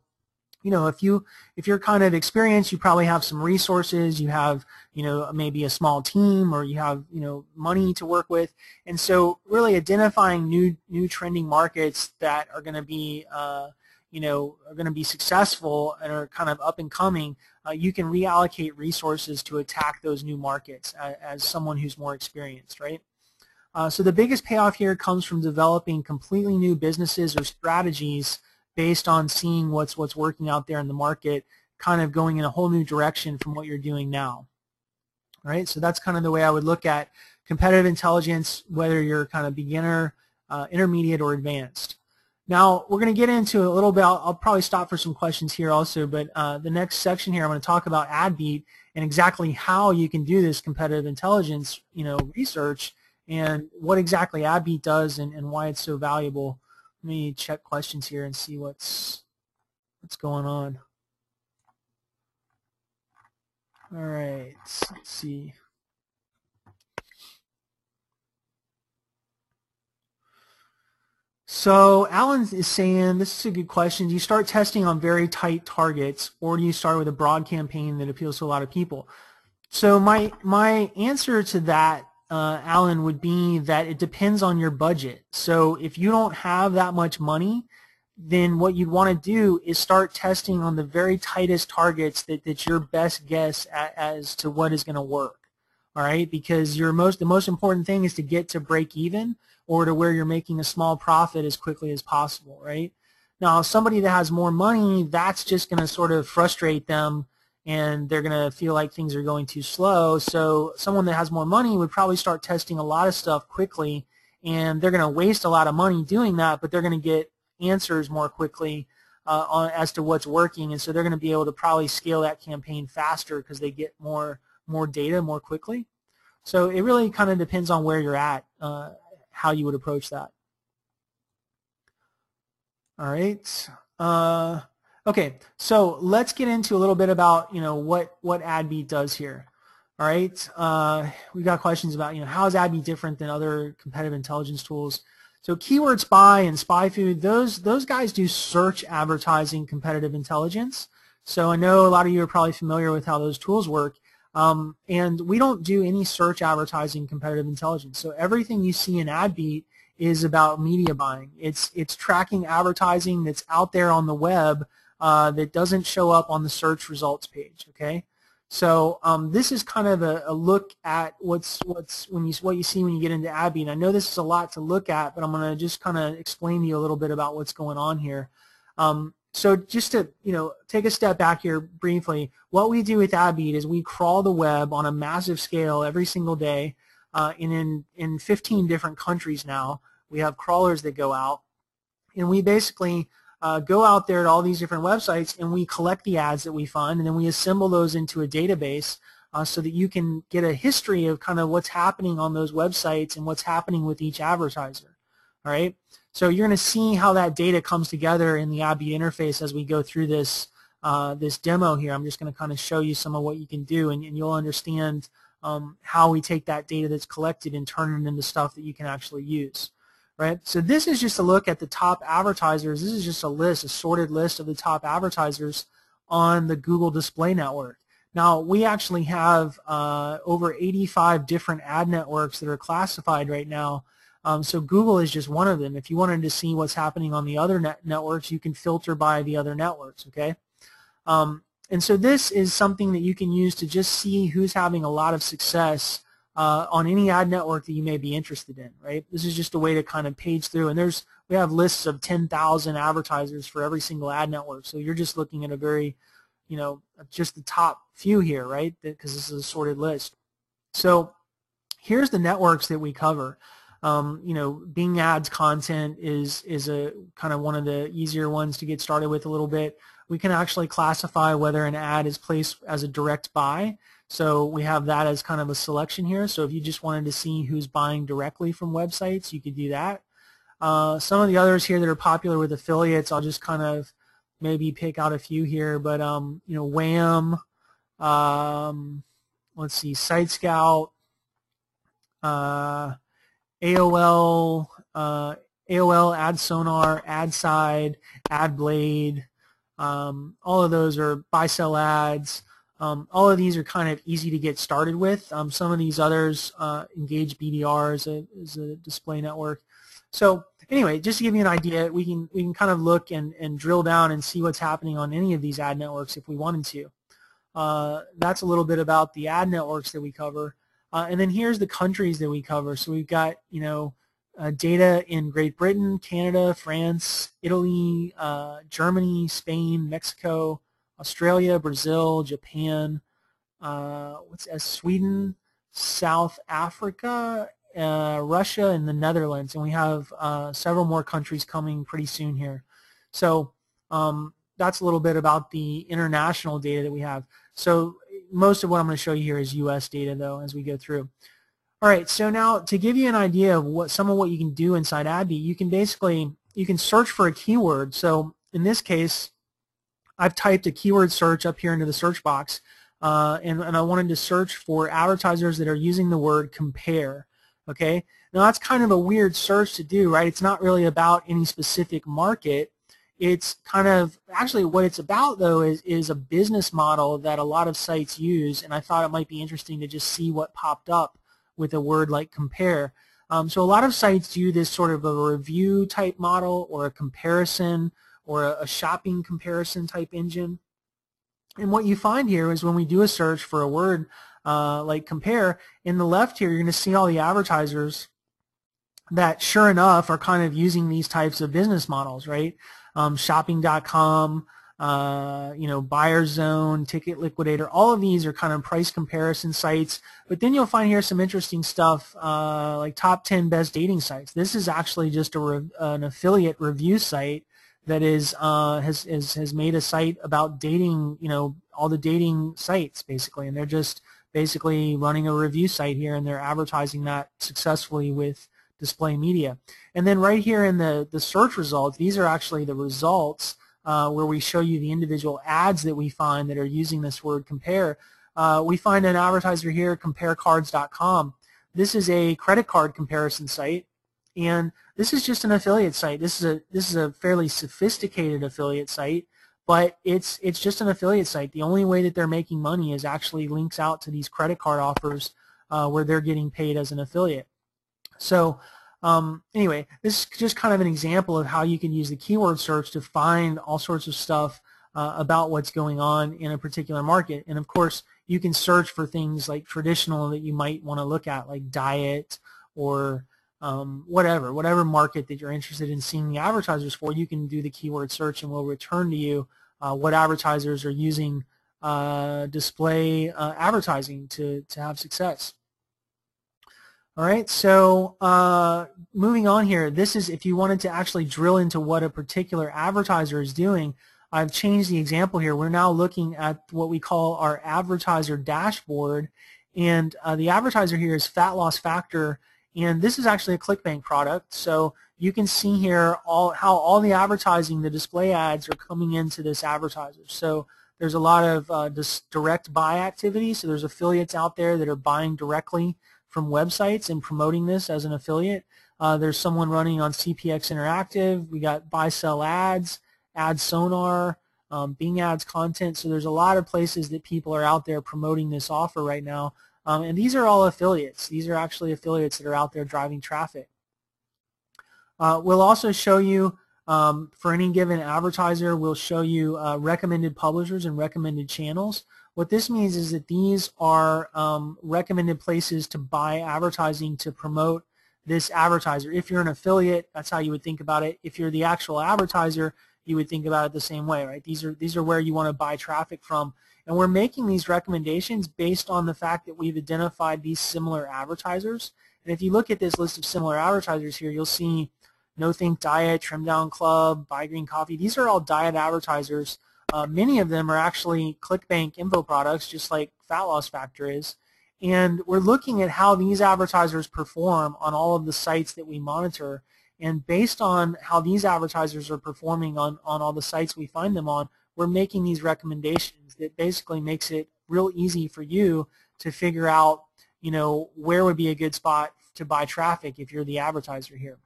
if you're kind of experienced, you probably have some resources, you have, maybe a small team, or you have, money to work with. And so really identifying new trending markets that are going to be, are going to be successful and are kind of up and coming, you can reallocate resources to attack those new markets as someone who's more experienced, right? So the biggest payoff here comes from developing completely new businesses or strategies based on seeing what's working out there in the market, kind of going in a whole new direction from what you're doing now. All right, so that's kind of the way I would look at competitive intelligence, whether you're kind of beginner, intermediate, or advanced. Now, we're going to get into a little bit, I'll probably stop for some questions here also, but the next section here I'm going to talk about Adbeat and exactly how you can do this competitive intelligence research and what exactly Adbeat does and why it's so valuable. Let me check questions here and see what's going on. All right, let's see. So Alan is saying, this is a good question. Do you start testing on very tight targets, or do you start with a broad campaign that appeals to a lot of people? So my answer to that, Alan, would be that it depends on your budget. So if you don't have that much money, then what you'd want to do is start testing on the very tightest targets that's your best guess as to what is going to work. All right, because the most important thing is to get to break even or to where you're making a small profit as quickly as possible, right? Now, somebody that has more money, that's just going to sort of frustrate them, and they're going to feel like things are going too slow. So someone that has more money would probably start testing a lot of stuff quickly, and they're going to waste a lot of money doing that, but they're going to get answers more quickly as to what's working, and so they're going to be able to probably scale that campaign faster because they get more data more quickly. So it really kind of depends on where you're at, how you would approach that. All right. Okay, so let's get into a little bit about what Adbeat does here. All right, we've got questions about how is Adbeat different than other competitive intelligence tools. So Keyword Spy and SpyFood, those guys do search advertising competitive intelligence. So I know a lot of you are probably familiar with how those tools work. And we don't do any search advertising competitive intelligence. So everything you see in Adbeat is about media buying. It's tracking advertising that's out there on the web that doesn't show up on the search results page. Okay, so this is kind of a look at what you see when you get into Adbeat. And I know this is a lot to look at, but I'm going to just kind of explain to you a little bit about what's going on here. So just to take a step back here briefly, what we do with Adbeat is we crawl the web on a massive scale every single day, in 15 different countries now. We have crawlers that go out, and we basically go out there to all these different websites, and we collect the ads that we find, and then we assemble those into a database so that you can get a history of kind of what's happening on those websites and what's happening with each advertiser. All right. So you're going to see how that data comes together in the Adbeat interface as we go through this this demo here. I'm just going to kind of show you some of what you can do, and you'll understand how we take that data that's collected and turn it into stuff that you can actually use. Right? So this is just a look at the top advertisers. This is just a sorted list of the top advertisers on the Google Display Network. Now, we actually have over 85 different ad networks that are classified right now. So Google is just one of them. If you wanted to see what's happening on the other networks, you can filter by the other networks, okay? And so this is something that you can use to just see who's having a lot of success on any ad network that you may be interested in, right? This is just a way to kind of page through, and we have lists of 10,000 advertisers for every single ad network. So you're just looking at a very, just the top few here, right? Because this is a sorted list. So here's the networks that we cover. Bing Ads content is a kind of one of the easier ones to get started with a little bit. we can actually classify whether an ad is placed as a direct buy. So we have that as kind of a selection here. So if you just wanted to see who's buying directly from websites, you could do that. Some of the others here that are popular with affiliates, I'll just kind of maybe pick out a few here. But you know, Wham, let's see, Site Scout, AOL, AOL, Ad Sonar, AdSide, AdBlade. All of those are buy-sell ads. All of these are kind of easy to get started with. Some of these others, Engage BDR is a display network. So anyway, just to give you an idea, we can kind of look and drill down and see what's happening on any of these ad networks if we wanted to. That's a little bit about the ad networks that we cover. And then here's the countries that we cover. So we've got, you know, data in Great Britain, Canada, France, Italy, Germany, Spain, Mexico, Australia, Brazil, Japan, Sweden, South Africa, Russia, and the Netherlands. And we have several more countries coming pretty soon here. So that's a little bit about the international data that we have. So most of what I'm going to show you here is U.S. data, though, as we go through. All right, so now to give you an idea of some of what you can do inside Adbeat, you can search for a keyword. So in this case, I've typed a keyword search up here into the search box, and I wanted to search for advertisers that are using the word compare. Okay, now that's kind of a weird search to do, right? It's not really about any specific market. It's kind of, actually what it's about though is a business model that a lot of sites use, and I thought it might be interesting to just see what popped up with a word like compare. So a lot of sites do this sort of a review type model or a comparison or a shopping comparison type engine. And what you find here is when we do a search for a word like compare, in the left here you're going to see all the advertisers that sure enough are kind of using these types of business models, right? Shopping.com, you know, Buyer Zone, Ticket Liquidator, all of these are kind of price comparison sites. But then you'll find here some interesting stuff like top 10 best dating sites. This is actually just an affiliate review site that has made a site about dating, you know, all the dating sites basically, and they're just basically running a review site here, and they're advertising that successfully with display media. And then right here in the search results, these are actually the results where we show you the individual ads that we find that are using this word compare. We find an advertiser here, comparecards.com. This is a credit card comparison site, and this is just an affiliate site. This is a fairly sophisticated affiliate site, but it's just an affiliate site. The only way that they're making money is actually links out to these credit card offers where they're getting paid as an affiliate. So anyway, this is just kind of an example of how you can use the keyword search to find all sorts of stuff about what's going on in a particular market. And of course, you can search for things like traditional that you might want to look at, like diet or whatever market that you're interested in seeing the advertisers for. You can do the keyword search, and we'll return to you what advertisers are using display advertising to have success. All right, so moving on here, this is if you wanted to actually drill into what a particular advertiser is doing. I've changed the example here. We're now looking at what we call our advertiser dashboard, and the advertiser here is Fat Loss Factor, and this is actually a ClickBank product. So you can see here how all the advertising, the display ads, are coming into this advertiser. So there's a lot of direct buy activity. So there's affiliates out there that are buying directly from websites and promoting this as an affiliate. There's someone running on CPX Interactive. We got buy-sell ads, Ad Sonar, Bing Ads content. So there's a lot of places that people are out there promoting this offer right now. And these are all affiliates. These are actually affiliates that are out there driving traffic. We'll also show you, for any given advertiser, we'll show you recommended publishers and recommended channels. What this means is that these are recommended places to buy advertising to promote this advertiser. If you're an affiliate, that's how you would think about it. If you're the actual advertiser, you would think about it the same way, right? These are where you want to buy traffic from. And we're making these recommendations based on the fact that we've identified these similar advertisers. And if you look at this list of similar advertisers here, you'll see No Think Diet, Trim Down Club, Buy Green Coffee. These are all diet advertisers Many of them are actually ClickBank info products, just like Fat Loss Factor is. And we're looking at how these advertisers perform on all of the sites that we monitor. And based on how these advertisers are performing on all the sites we find them on, we're making these recommendations that basically makes it real easy for you to figure out, where would be a good spot to buy traffic if you're the advertiser here.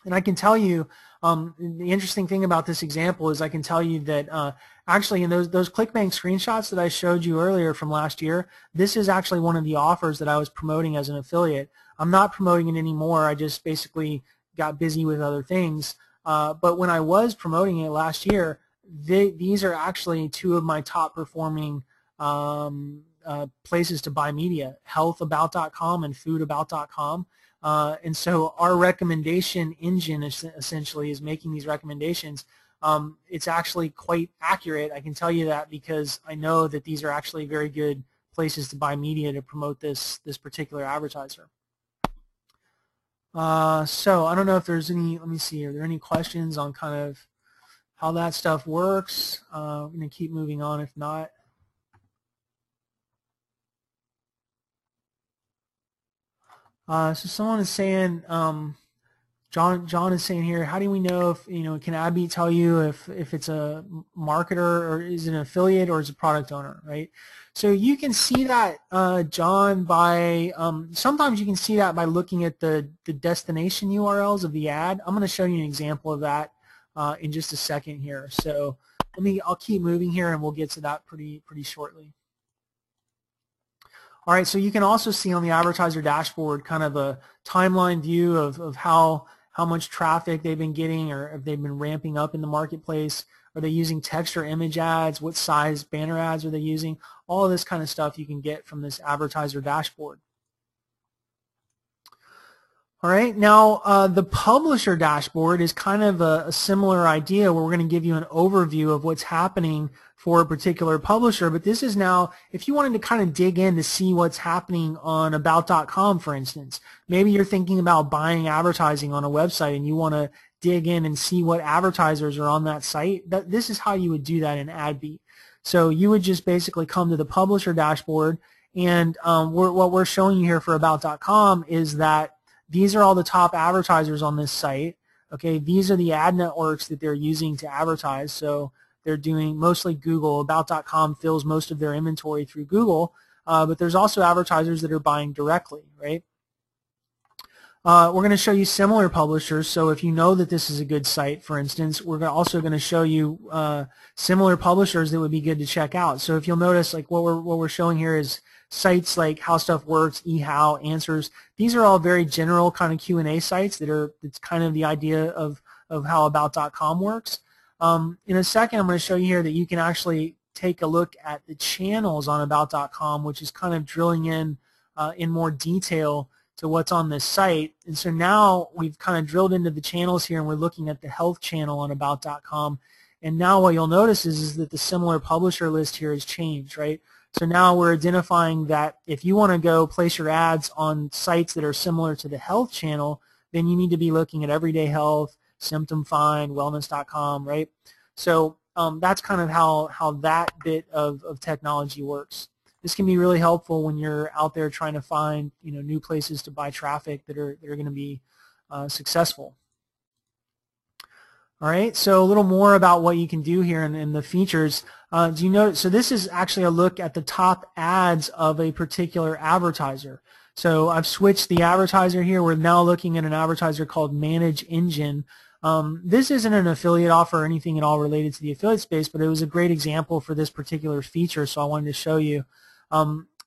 And I can tell you, the interesting thing about this example is I can tell you that actually in those ClickBank screenshots that I showed you earlier from last year, this is actually one of the offers that I was promoting as an affiliate. I'm not promoting it anymore. I just basically got busy with other things. But when I was promoting it last year, these are actually two of my top performing places to buy media, healthabout.com and foodabout.com. And so our recommendation engine essentially is making these recommendations. It's actually quite accurate. I can tell you that because I know that these are actually very good places to buy media to promote this particular advertiser. So I don't know if there's any, let me see, are there any questions on kind of how that stuff works? I'm going to keep moving on if not. So someone is saying, John is saying here, how do we know if, can Adbeat tell you if it's a marketer or is it an affiliate or is it a product owner, right? So you can see that, John, by, sometimes you can see that by looking at the destination URLs of the ad. I'm going to show you an example of that in just a second here. So I'll keep moving here and we'll get to that pretty shortly. All right, so you can also see on the advertiser dashboard kind of a timeline view of how much traffic they've been getting or if they've been ramping up in the marketplace. Are they using text or image ads? What size banner ads are they using? All of this kind of stuff you can get from this advertiser dashboard. All right, now the publisher dashboard is kind of a similar idea where we're going to give you an overview of what's happening for a particular publisher, but this is now, if you wanted to kind of dig in to see what's happening on about.com, for instance, maybe you're thinking about buying advertising on a website and you want to dig in and see what advertisers are on that site. This is how you would do that in Adbeat. So you would just basically come to the publisher dashboard, and what we're showing you here for about.com is that these are all the top advertisers on this site. Okay, these are the ad networks that they're using to advertise. So they're doing mostly Google. About.com fills most of their inventory through Google, but there's also advertisers that are buying directly, right? We're going to show you similar publishers. So if you know that this is a good site, for instance, we're also going to show you similar publishers that would be good to check out. So if you'll notice, like what we're showing here is sites like How Stuff Works, eHow, Answers. These are all very general kind of Q&A sites it's kind of the idea of how about.com works. In a second, I'm going to show you here that you can actually take a look at the channels on about.com, which is kind of drilling in more detail to what's on this site. And so now we've kind of drilled into the channels here and we're looking at the health channel on about.com. And now what you'll notice is that the similar publisher list here has changed, right? So now we're identifying that if you want to go place your ads on sites that are similar to the health channel, then you need to be looking at Everyday Health, Symptom Find, Wellness.com, right? So that's kind of how that bit of technology works. This can be really helpful when you're out there trying to find new places to buy traffic that are going to be successful. All right, so a little more about what you can do here in the features. Do you notice? So this is actually a look at the top ads of a particular advertiser. So I've switched the advertiser here. We're now looking at an advertiser called Manage Engine. This isn't an affiliate offer or anything at all related to the affiliate space, but it was a great example for this particular feature, so I wanted to show you.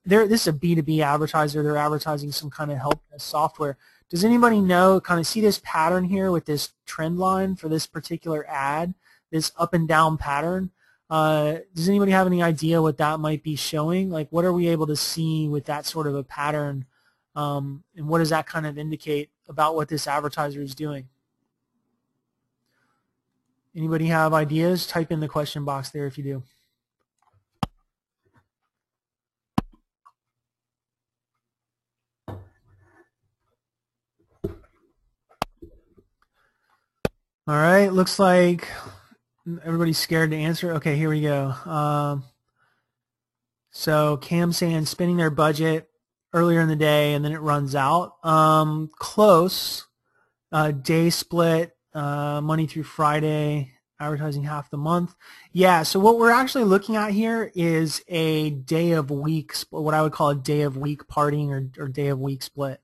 This is a B2B advertiser. They're advertising some kind of help desk software. Does anybody know, kind of see this pattern here with this trend line for this particular ad, this up and down pattern? Does anybody have any idea what that might be showing? Like, what are we able to see with that sort of a pattern, and what does that kind of indicate about what this advertiser is doing? Anybody have ideas? Type in the question box there if you do. All right, looks like Everybody's scared to answer. Okay, here we go. So Cam saying spending their budget earlier in the day and then it runs out. Close. Day split, Monday through Friday, advertising half the month. Yeah, so what we're actually looking at here is a day of week, what I would call a day of week parting or day of week split.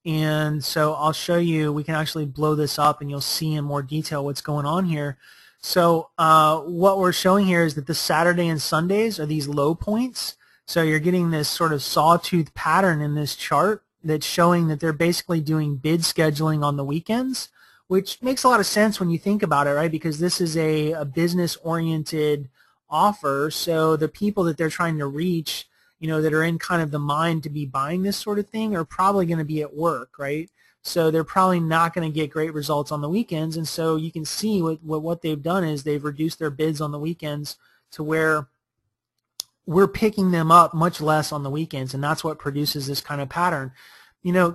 And so I'll show you, we can actually blow this up and you'll see in more detail what's going on here. So what we're showing here is that the Saturday and Sundays are these low points. So you're getting this sort of sawtooth pattern in this chart that's showing that they're basically doing bid scheduling on the weekends, which makes a lot of sense when you think about it, right? Because this is a business-oriented offer, so the people that they're trying to reach, that are in kind of the mind to be buying this sort of thing are probably going to be at work, right? So they're probably not going to get great results on the weekends, and so you can see what they've done is they've reduced their bids on the weekends to where we're picking them up much less on the weekends, and that's what produces this kind of pattern.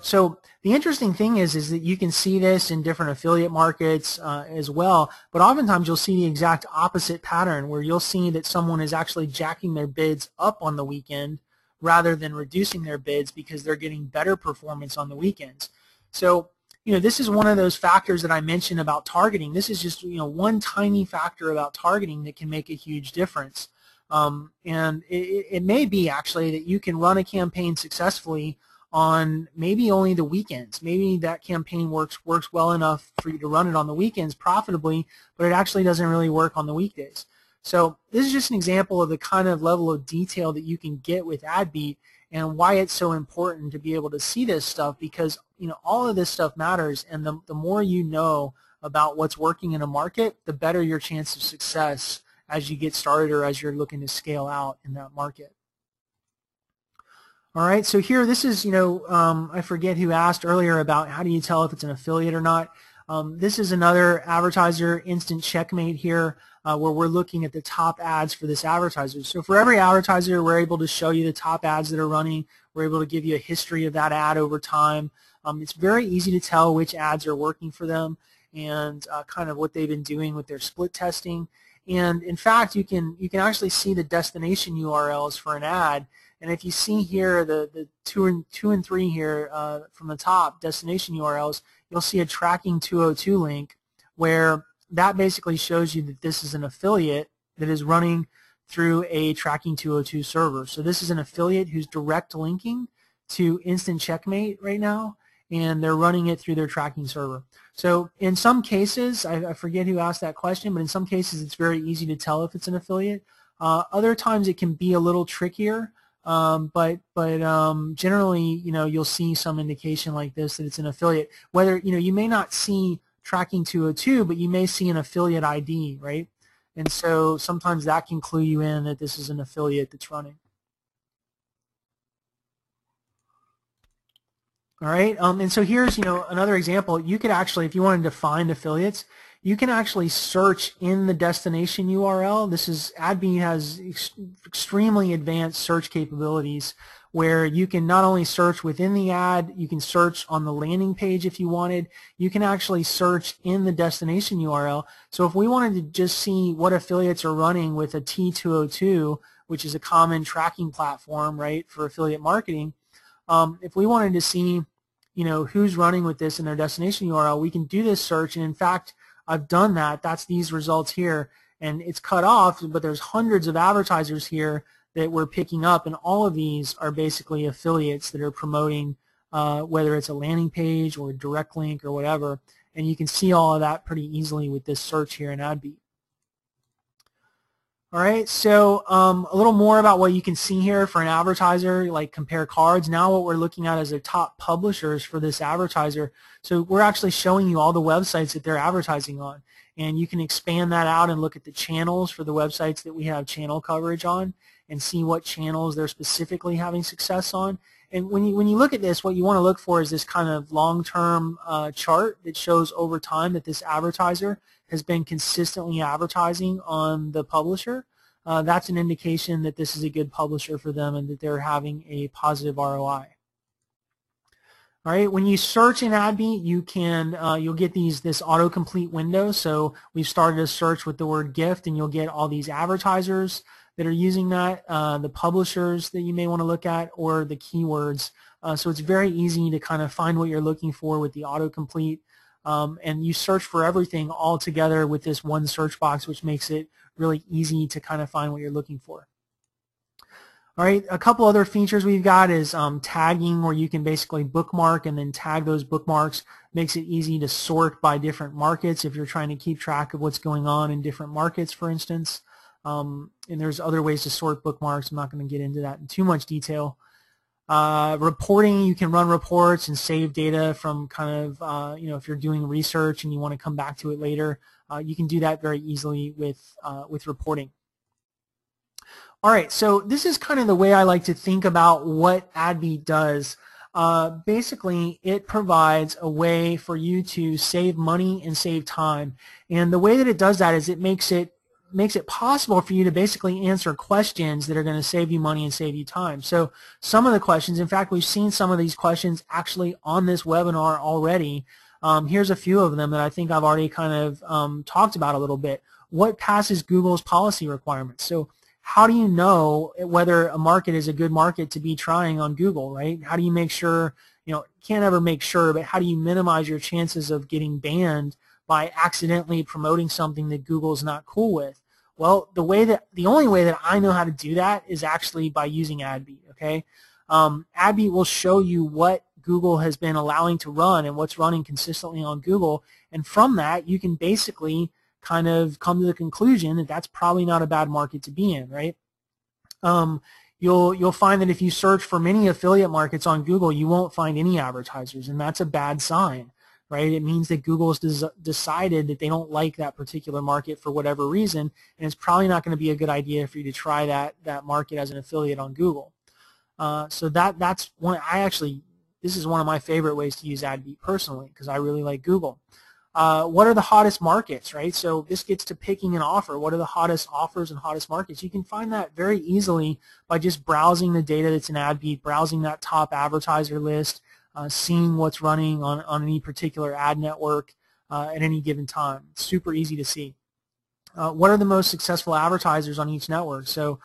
So the interesting thing is that you can see this in different affiliate markets as well, but oftentimes you'll see the exact opposite pattern where you'll see that someone is actually jacking their bids up on the weekend rather than reducing their bids because they're getting better performance on the weekends. So this is one of those factors that I mentioned about targeting. This is just one tiny factor about targeting that can make a huge difference. And it may be actually that you can run a campaign successfully on maybe only the weekends. Maybe that campaign works well enough for you to run it on the weekends profitably, but it actually doesn't really work on the weekdays. So this is just an example of the kind of level of detail that you can get with Adbeat and why it's so important to be able to see this stuff, because all of this stuff matters, and the more you know about what's working in a market, the better your chance of success as you get started or as you're looking to scale out in that market. All right, so here, this is, I forget who asked earlier about how do you tell if it's an affiliate or not. This is another advertiser, Instant Checkmate here, where we're looking at the top ads for this advertiser. So for every advertiser, we're able to show you the top ads that are running. We're able to give you a history of that ad over time. It's very easy to tell which ads are working for them and kind of what they've been doing with their split testing. And in fact, you can actually see the destination URLs for an ad. And if you see here the two and three here from the top, destination URLs, you'll see a tracking 202 link where that basically shows you that this is an affiliate that is running through a tracking 202 server. So this is an affiliate who's direct linking to Instant Checkmate right now, and they're running it through their tracking server. So in some cases, I forget who asked that question, but in some cases it's very easy to tell if it's an affiliate. Other times it can be a little trickier, but generally, you'll see some indication like this that it's an affiliate. Whether, you may not see tracking 202, but you may see an affiliate ID, right? And so sometimes that can clue you in that this is an affiliate that's running. All right, and so here's another example. You could actually, if you wanted to find affiliates, you can actually search in the destination URL. This is Adbeat has extremely advanced search capabilities where you can not only search within the ad, you can search on the landing page if you wanted. You can actually search in the destination URL. So if we wanted to just see what affiliates are running with a T202, which is a common tracking platform, right, for affiliate marketing, if we wanted to see who's running with this in their destination URL, we can do this search, and in fact I've done that. That's these results here, and it's cut off, but there's hundreds of advertisers here that we're picking up, and all of these are basically affiliates that are promoting whether it's a landing page or a direct link or whatever, and you can see all of that pretty easily with this search here in Adbeat. All right, so a little more about what you can see here for an advertiser, like compare cards. Now what we're looking at is the top publishers for this advertiser. So we're actually showing you all the websites that they're advertising on. And you can expand that out and look at the channels for the websites that we have channel coverage on and see what channels they're specifically having success on. And when you look at this, what you want to look for is this kind of long-term chart that shows over time that this advertiser has been consistently advertising on the publisher. That's an indication that this is a good publisher for them and that they're having a positive ROI. All right, when you search in Adbeat, you can you'll get this autocomplete window. So we've started a search with the word gift, and you'll get all these advertisers that are using that, the publishers that you may want to look at, or the keywords. So it's very easy to kind of find what you're looking for with the autocomplete, and you search for everything all together with this one search box, which makes it really easy to kind of find what you're looking for. All right, a couple other features we've got is tagging, where you can basically bookmark and then tag those bookmarks. Makes it easy to sort by different markets if you're trying to keep track of what's going on in different markets, for instance. And there's other ways to sort bookmarks. I'm not going to get into that in too much detail. Reporting, you can run reports and save data from kind of, if you're doing research and you want to come back to it later, you can do that very easily with reporting. All right, so this is kind of the way I like to think about what Adbeat does. Basically, it provides a way for you to save money and save time. And the way that it does that is it makes it possible for you to basically answer questions that are going to save you money and save you time. So some of the questions, in fact, we've seen some of these questions actually on this webinar already. Here's a few of them that I think I've already kind of talked about a little bit. What passes Google's policy requirements? So how do you know whether a market is a good market to be trying on Google, right? How do you make sure, can't ever make sure, but how do you minimize your chances of getting banned by accidentally promoting something that Google's not cool with? Well, the only way that I know how to do that is actually by using Adbeat, okay? Adbeat will show you what Google has been allowing to run and what's running consistently on Google, and from that you can basically kind of come to the conclusion that that's probably not a bad market to be in, right? You'll find that if you search for many affiliate markets on Google, you won't find any advertisers, and that's a bad sign, right? It means that Google's decided that they don't like that particular market for whatever reason, and it's probably not going to be a good idea for you to try that market as an affiliate on Google. So that's one. This is one of my favorite ways to use Adbeat personally, because I really like Google. What are the hottest markets, right? So this gets to picking an offer. What are the hottest offers and hottest markets? You can find that very easily by just browsing the data that's in Adbeat, browsing that top advertiser list, seeing what's running on any particular ad network at any given time. It's super easy to see. What are the most successful advertisers on each network? So,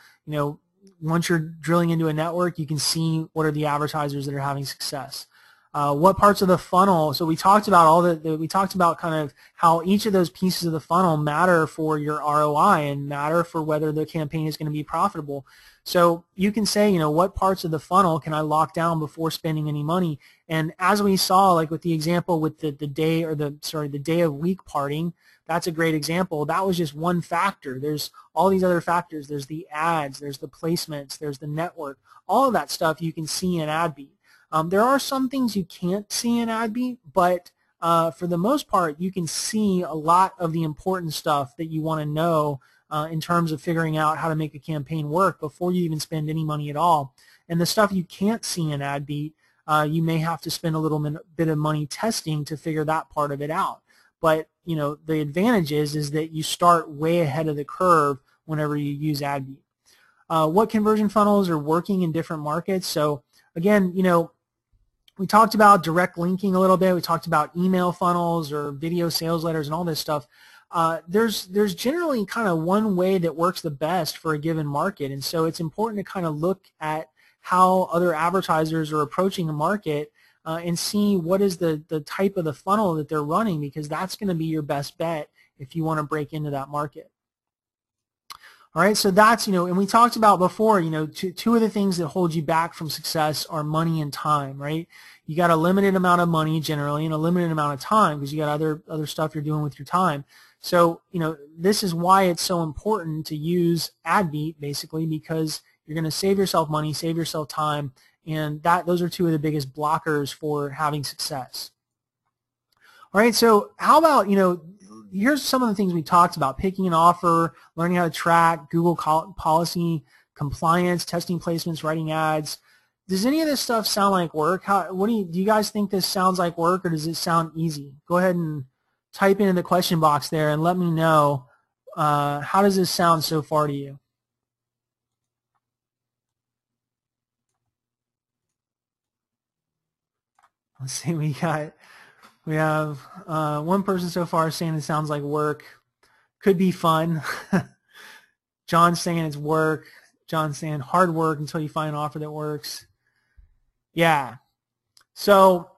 once you're drilling into a network, you can see what are the advertisers that are having success. What parts of the funnel? So we talked about we talked about kind of how each of those pieces of the funnel matter for your ROI and matter for whether the campaign is going to be profitable. So you can say, what parts of the funnel can I lock down before spending any money? And as we saw, like with the example with the day of week parting, that's a great example. That was just one factor. There's all these other factors. There's the ads, there's the placements, there's the network. All of that stuff you can see in Adbeat. There are some things you can't see in Adbeat, but for the most part, you can see a lot of the important stuff that you want to know in terms of figuring out how to make a campaign work before you even spend any money at all. And the stuff you can't see in Adbeat, you may have to spend a little bit of money testing to figure that part of it out. But the advantage is that you start way ahead of the curve whenever you use Adbeat. What conversion funnels are working in different markets? So again, we talked about direct linking a little bit. We talked about email funnels or video sales letters and all this stuff. There's generally kind of one way that works the best for a given market, and so it's important to kind of look at how other advertisers are approaching a market and see what is the type of the funnel that they're running, because that's going to be your best bet if you want to break into that market. All right, so that's, and we talked about before, two of the things that hold you back from success are money and time, right? You got a limited amount of money generally and a limited amount of time because you got other stuff you're doing with your time. So, this is why it's so important to use Adbeat, basically, because you're going to save yourself money, save yourself time, and those are two of the biggest blockers for having success. All right, so how about, here's some of the things we talked about: picking an offer, learning how to track, Google policy, compliance, testing placements, writing ads. Does any of this stuff sound like work? Do you guys think this sounds like work, or does it sound easy? Go ahead and type into the question box there and let me know, how does this sound so far to you? Let's see, we have one person so far saying it sounds like work. Could be fun. John's saying it's work. John's saying hard work until you find an offer that works. Yeah. So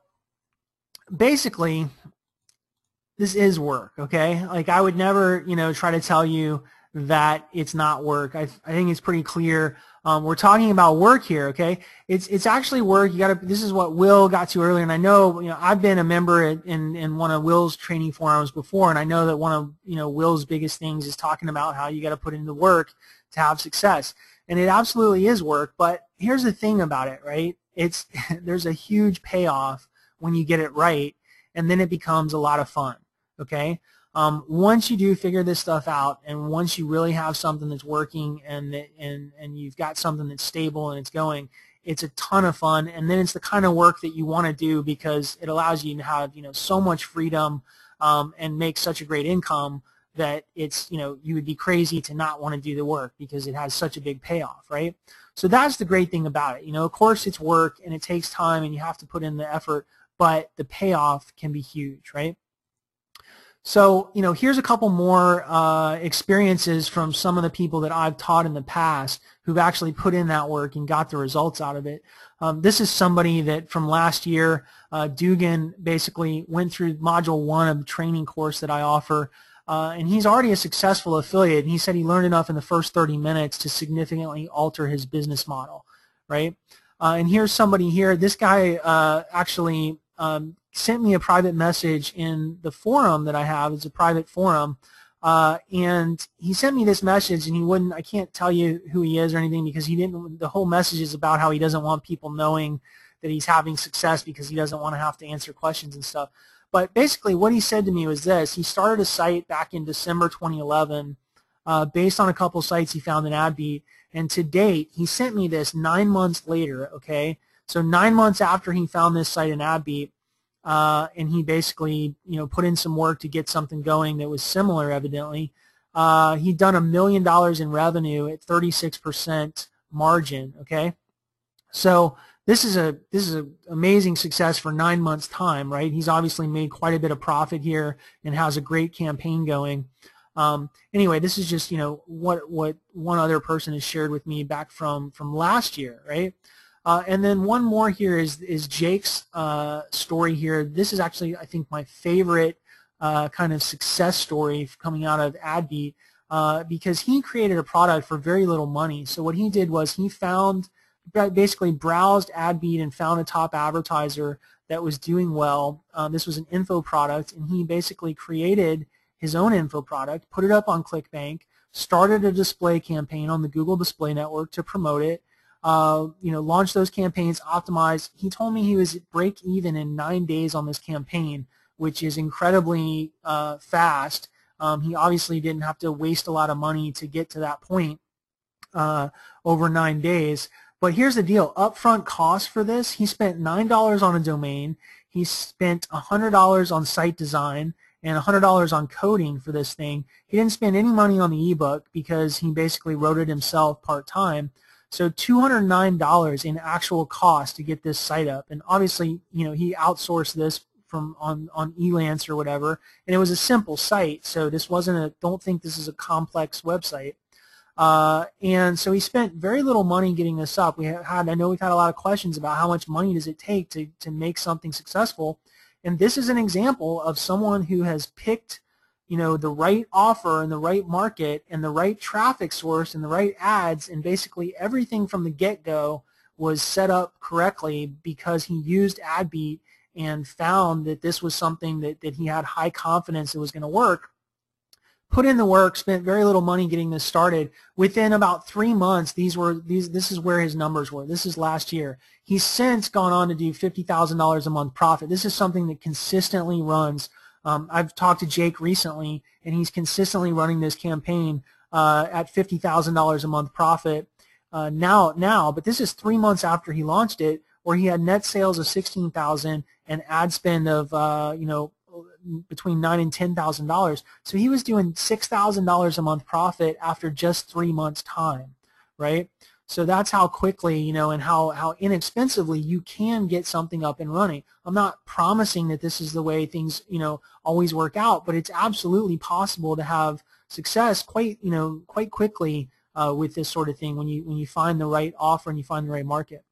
basically, this is work, okay? Like I would never, try to tell you that it's not work. I think it's pretty clear. We're talking about work here, okay? It's actually work. This is what Will got to earlier, and I know, I've been a member in one of Will's training forums before, and I know that one of, Will's biggest things is talking about how you got to put in the work to have success. And it absolutely is work, but here's the thing about it, right? There's a huge payoff when you get it right, and then it becomes a lot of fun, okay? Once you do figure this stuff out, and once you really have something that's working and you've got something that's stable and it's going, it's a ton of fun, and then it's the kind of work that you want to do because it allows you to have so much freedom and make such a great income that it's you would be crazy to not want to do the work because it has such a big payoff, right? So that's the great thing about it. Of course it's work and it takes time and you have to put in the effort, but the payoff can be huge, right? So, here's a couple more experiences from some of the people that I've taught in the past who've actually put in that work and got the results out of it. This is somebody that from last year, Dugan basically went through Module 1 of the training course that I offer, and he's already a successful affiliate, and he said he learned enough in the first 30 minutes to significantly alter his business model, right? And here's somebody here. This guy actually sent me a private message in the forum that I have. It's a private forum, and he sent me this message, and I can't tell you who he is or anything because the whole message is about how he doesn't want people knowing that he's having success because he doesn't want to have to answer questions and stuff. But basically what he said to me was this. He started a site back in December 2011 based on a couple sites he found in Adbeat, and to date, he sent me this 9 months later, okay? So 9 months after he found this site in Adbeat, and he basically, put in some work to get something going that was similar, evidently. He'd done $1 million in revenue at 36% margin, okay? So this is an amazing success for 9 months' time, right? He's obviously made quite a bit of profit here and has a great campaign going. Anyway, this is just, what one other person has shared with me back from last year, right? And then one more here is Jake's story here. This is actually, I think, my favorite kind of success story coming out of Adbeat because he created a product for very little money. So what he did was he basically browsed Adbeat and found a top advertiser that was doing well. This was an info product, and he basically created his own info product, put it up on ClickBank, started a display campaign on the Google Display Network to promote it, launch those campaigns, optimize. He told me he was at break even in 9 days on this campaign, which is incredibly fast. He obviously didn't have to waste a lot of money to get to that point over 9 days. But here's the deal. Upfront cost for this, he spent $9 on a domain. He spent $100 on site design and $100 on coding for this thing. He didn't spend any money on the ebook because he basically wrote it himself part-time. So $209 in actual cost to get this site up. And obviously, he outsourced this from on Elance or whatever, and it was a simple site. So this wasn't don't think this is a complex website. And so he spent very little money getting this up. I know we've had a lot of questions about how much money does it take to make something successful. And this is an example of someone who has picked the right offer and the right market and the right traffic source and the right ads, and basically everything from the get-go was set up correctly because he used Adbeat and found that this was something that he had high confidence it was going to work. Put in the work, spent very little money getting this started. Within about 3 months, this is where his numbers were. This is last year. He's since gone on to do $50,000 a month profit. This is something that consistently runs. I've talked to Jake recently, and he's consistently running this campaign at $50,000 a month profit now. But this is 3 months after he launched it, where he had net sales of $16,000 and ad spend of between $9,000 and $10,000. So he was doing $6,000 a month profit after just 3 months' time, right? So that's how quickly, and how inexpensively you can get something up and running. I'm not promising that this is the way things, always work out, but it's absolutely possible to have success quite quickly with this sort of thing when you find the right offer and you find the right market.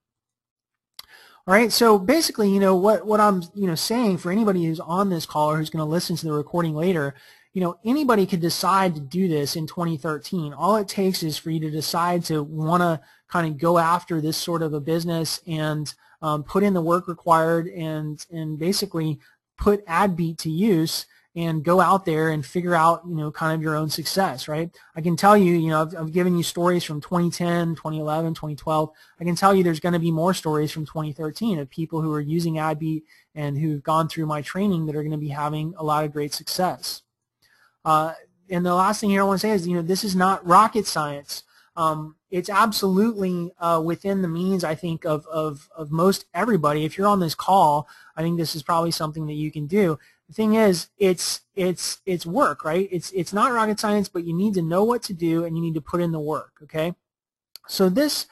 All right, so basically, what I'm saying for anybody who's on this call or who's going to listen to the recording later, anybody could decide to do this in 2013. All it takes is for you to decide to want to kind of go after this sort of a business and put in the work required and basically put Adbeat to use and go out there and figure out, kind of your own success, right? I can tell you, I've given you stories from 2010, 2011, 2012. I can tell you there's going to be more stories from 2013 of people who are using Adbeat and who've gone through my training that are going to be having a lot of great success. And the last thing here I want to say is, this is not rocket science. It's absolutely within the means, I think, of most everybody. If you're on this call, I think this is probably something that you can do. The thing is, it's work, right? It's not rocket science, but you need to know what to do and you need to put in the work, okay? So this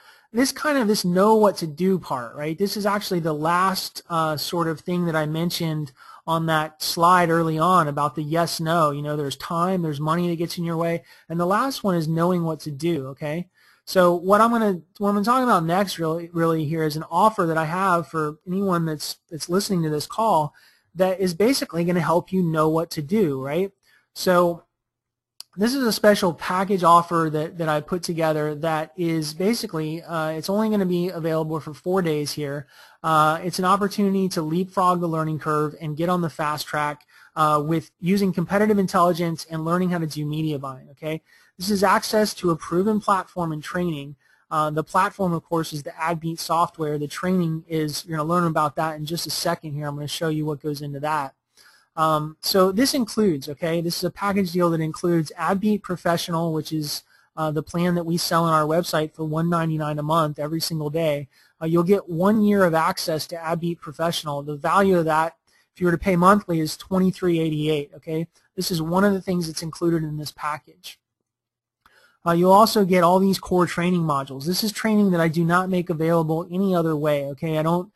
know what to do part, right? This is actually the last sort of thing that I mentioned on that slide early on about the yes, no. There's time, there's money that gets in your way, and the last one is knowing what to do, okay? So what I'm talking about next really here is an offer that I have for anyone that's listening to this call that is basically going to help you know what to do, right? So this is a special package offer that I put together that is basically, it's only going to be available for 4 days here. It's an opportunity to leapfrog the learning curve and get on the fast track with using competitive intelligence and learning how to do media buying, okay? This is access to a proven platform and training. The platform, of course, is the Adbeat software. The training is, you're going to learn about that in just a second here. I'm going to show you what goes into that. So this includes, okay, this is a package deal that includes Adbeat Professional, which is the plan that we sell on our website for $199 a month every single day. You'll get 1 year of access to Adbeat Professional. The value of that, if you were to pay monthly, is $23.88, okay? This is one of the things that's included in this package. You'll also get all these core training modules. This is training that I do not make available any other way, okay? I don't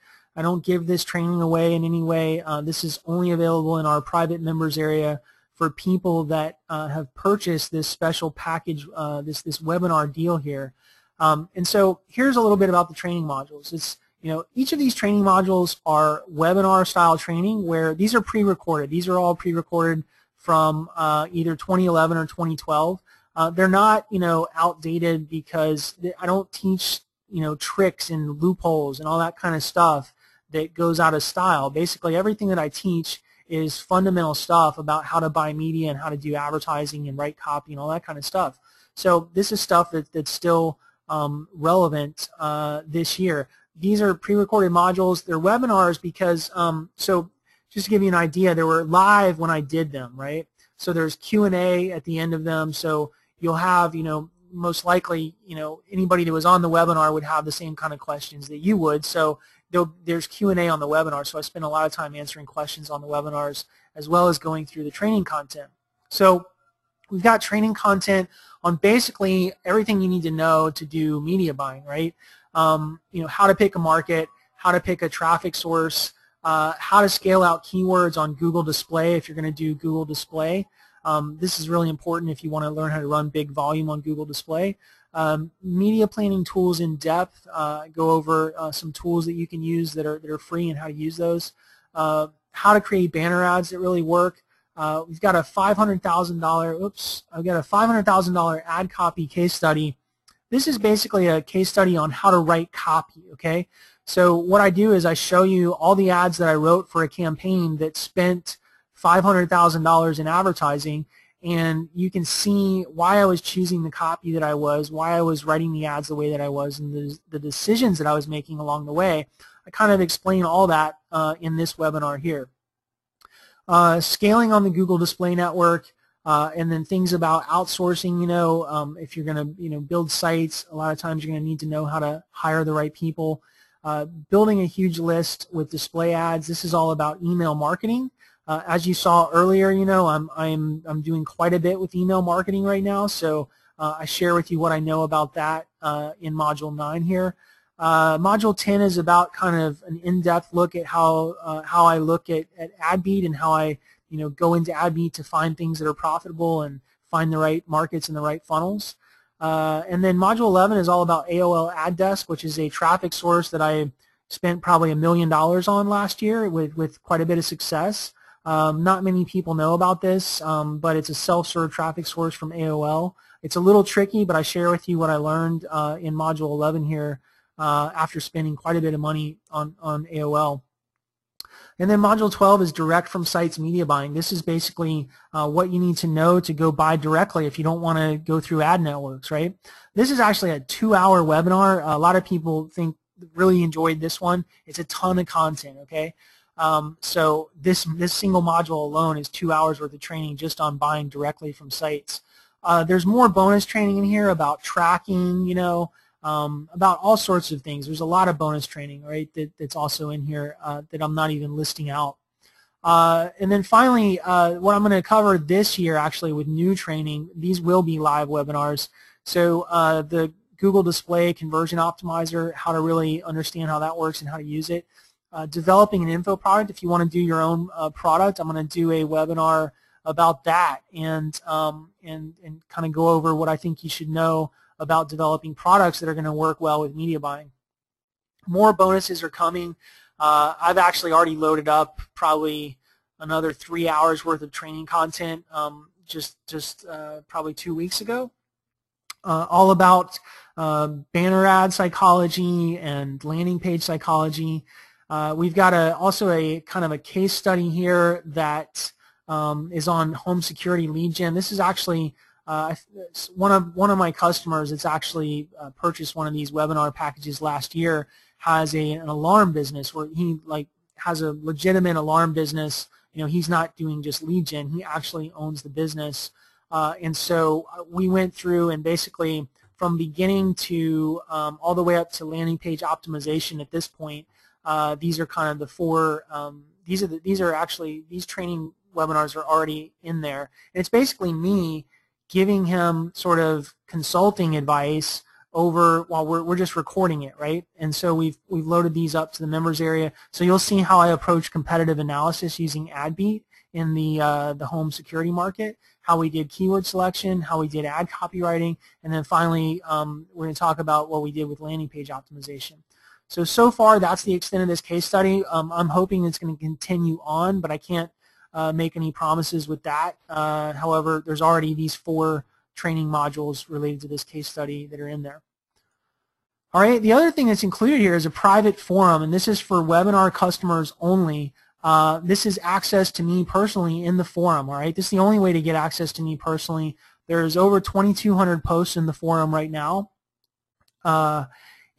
give this training away in any way. This is only available in our private members area for people that have purchased this special package, this webinar deal here. And so here's a little bit about the training modules. It's, each of these training modules are webinar style training where these are pre-recorded. These are all pre-recorded from either 2011 or 2012. They're not, outdated because I don't teach, tricks and loopholes and all that kind of stuff that goes out of style. Basically, everything that I teach is fundamental stuff about how to buy media and how to do advertising and write copy and all that kind of stuff. So this is stuff that's still relevant this year. These are pre-recorded modules. They're webinars because, so just to give you an idea, they were live when I did them, right? So there's Q&A at the end of them. So you'll have, most likely, anybody that was on the webinar would have the same kind of questions that you would. So there's Q&A on the webinar. So I spend a lot of time answering questions on the webinars as well as going through the training content. So we've got training content on basically everything you need to know to do media buying, right? How to pick a market, how to pick a traffic source, how to scale out keywords on Google Display if you're going to do Google Display. This is really important if you want to learn how to run big volume on Google Display. Media planning tools in depth, go over some tools that you can use that are free and how to use those. How to create banner ads that really work. We've got a $500,000 ad copy case study. This is basically a case study on how to write copy, okay? So what I do is I show you all the ads that I wrote for a campaign that spent $500,000 in advertising, and you can see why I was choosing the copy that I was, why I was writing the ads the way that I was, and the decisions that I was making along the way. I kind of explain all that in this webinar here. Scaling on the Google Display Network, and then things about outsourcing. If you're going to build sites, a lot of times you're going to need to know how to hire the right people. Building a huge list with display ads. This is all about email marketing. As you saw earlier, I'm doing quite a bit with email marketing right now. So I share with you what I know about that in Module 9 here. Module 10 is about kind of an in-depth look at how I look at Adbeat and how I go into Adbeat to find things that are profitable and find the right markets and the right funnels. And then Module 11 is all about AOL Ad Desk, which is a traffic source that I spent probably $1 million on last year with quite a bit of success. Not many people know about this, but it's a self-serve traffic source from AOL. It's a little tricky, but I share with you what I learned in Module 11 here after spending quite a bit of money on AOL. And then Module 12 is direct from sites media buying. This is basically what you need to know to go buy directly if you don't want to go through ad networks, right? This is actually a 2-hour webinar. A lot of people really enjoyed this one. It's a ton of content, okay? So this single module alone is 2 hours worth of training just on buying directly from sites. There's more bonus training in here about tracking, about all sorts of things. There's a lot of bonus training, right, that's also in here that I'm not even listing out. And then finally, what I'm going to cover this year actually with new training, these will be live webinars. So the Google Display Conversion Optimizer, how to really understand how that works and how to use it. Developing an info product. If you want to do your own product, I'm going to do a webinar about that and kind of go over what I think you should know about developing products that are going to work well with media buying. More bonuses are coming. I've actually already loaded up probably another 3 hours worth of training content just probably 2 weeks ago, all about banner ad psychology and landing page psychology. We've got also a kind of a case study here that is on home security lead gen. This is actually one of my customers that's actually purchased one of these webinar packages last year, has an alarm business where he has a legitimate alarm business. He's not doing just lead gen, he actually owns the business. And so we went through and basically from beginning to all the way up to landing page optimization at this point, these are kind of the four, these training webinars are already in there. And it's basically me giving him sort of consulting advice over while we're just recording it, right? And so we've loaded these up to the members area. So you'll see how I approach competitive analysis using Adbeat in the home security market, how we did keyword selection, how we did ad copywriting, and then finally we're going to talk about what we did with landing page optimization. So far that's the extent of this case study. I'm hoping it's going to continue on, but I can't make any promises with that. However, there's already these 4 training modules related to this case study that are in there. All right, the other thing that's included here is a private forum, and this is for webinar customers only. This is access to me personally in the forum, all right? This is the only way to get access to me personally. There's over 2,200 posts in the forum right now.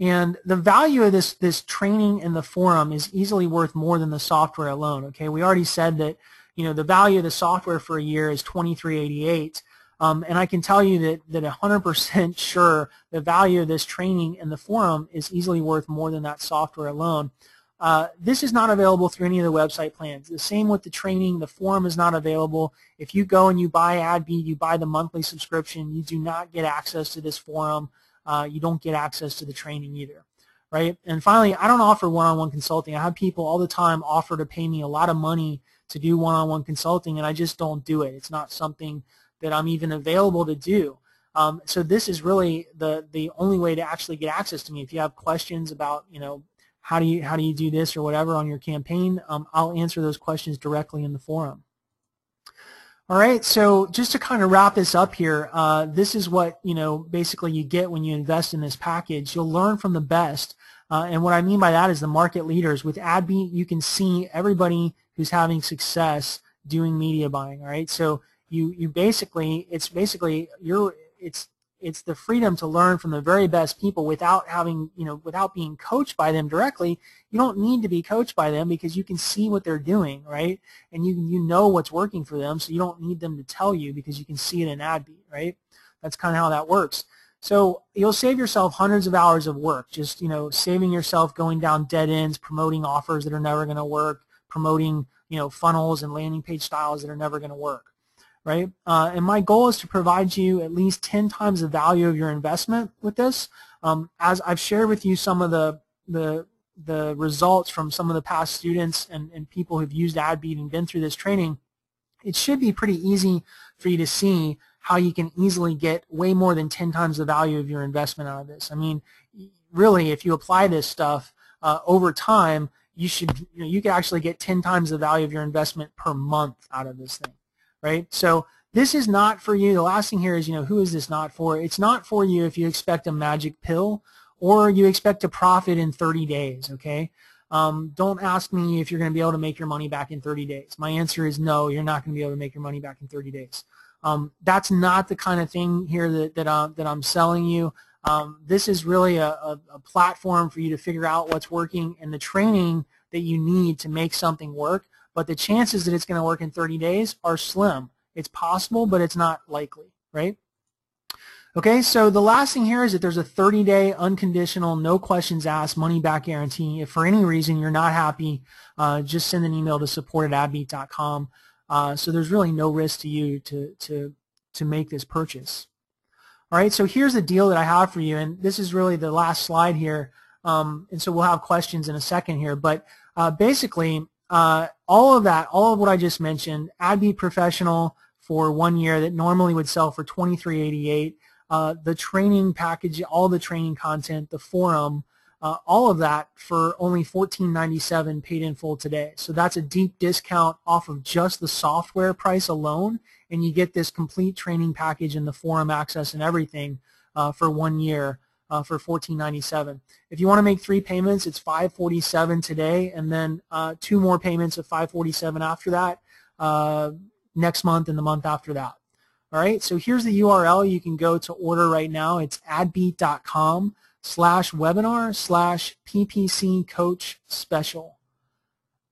And the value of this training in the forum is easily worth more than the software alone, okay? We already said that, the value of the software for a year is $23.88. And I can tell you that 100% sure the value of this training in the forum is easily worth more than that software alone. This is not available through any of the website plans. The same with the training. The forum is not available. If you go and you buy Adbeat, you buy the monthly subscription, you do not get access to this forum. You don't get access to the training either, right? And finally, I don't offer one-on-one consulting. I have people all the time offer to pay me a lot of money to do one-on-one consulting, and I just don't do it. It's not something that I'm even available to do. So this is really the only way to actually get access to me. If you have questions about, how do you do this or whatever on your campaign, I'll answer those questions directly in the forum. All right, so just to kind of wrap this up here, this is what basically you get when you invest in this package. You'll learn from the best, and what I mean by that is the market leaders. With Adbeat, you can see everybody who's having success doing media buying. All right, so it's the freedom to learn from the very best people without having, without being coached by them directly. You don't need to be coached by them because you can see what they're doing, right? And you know what's working for them, so you don't need them to tell you because you can see it in Adbeat, right? That's kind of how that works. So you'll save yourself hundreds of hours of work, just, saving yourself going down dead ends, promoting offers that are never going to work, promoting, funnels and landing page styles that are never going to work. right? And my goal is to provide you at least 10 times the value of your investment with this. As I've shared with you some of the results from some of the past students and people who've used Adbeat and been through this training, it should be pretty easy for you to see how you can easily get way more than 10 times the value of your investment out of this. I mean, really, if you apply this stuff over time, you could actually get 10 times the value of your investment per month out of this thing, right? So this is not for you. The last thing here is, who is this not for? It's not for you if you expect a magic pill or you expect to profit in 30 days, okay? Don't ask me if you're going to be able to make your money back in 30 days. My answer is no, you're not going to be able to make your money back in 30 days. That's not the kind of thing here that I'm selling you. This is really a platform for you to figure out what's working and the training that you need to make something work, but the chances that it's going to work in 30 days are slim. It's possible, but it's not likely, right? Okay, so the last thing here is that there's a 30-day unconditional, no questions asked, money-back guarantee. If for any reason you're not happy, just send an email to support@adbeat.com. So there's really no risk to you to make this purchase. All right, so here's the deal that I have for you, and this is really the last slide here, and so we'll have questions in a second here, but basically all of what I just mentioned, Adbeat Professional for 1 year that normally would sell for $23.88, the training package, all the training content, the forum, all of that for only $14.97 paid in full today. So that's a deep discount off of just the software price alone, and you get this complete training package and the forum access and everything for 1 year for $14.97. If you want to make 3 payments, it's $547 today, and then 2 more payments of $547 after that, next month and the month after that. All right, so here's the URL you can go to order right now. It's adbeat.com/webinar/PPC Coach Special.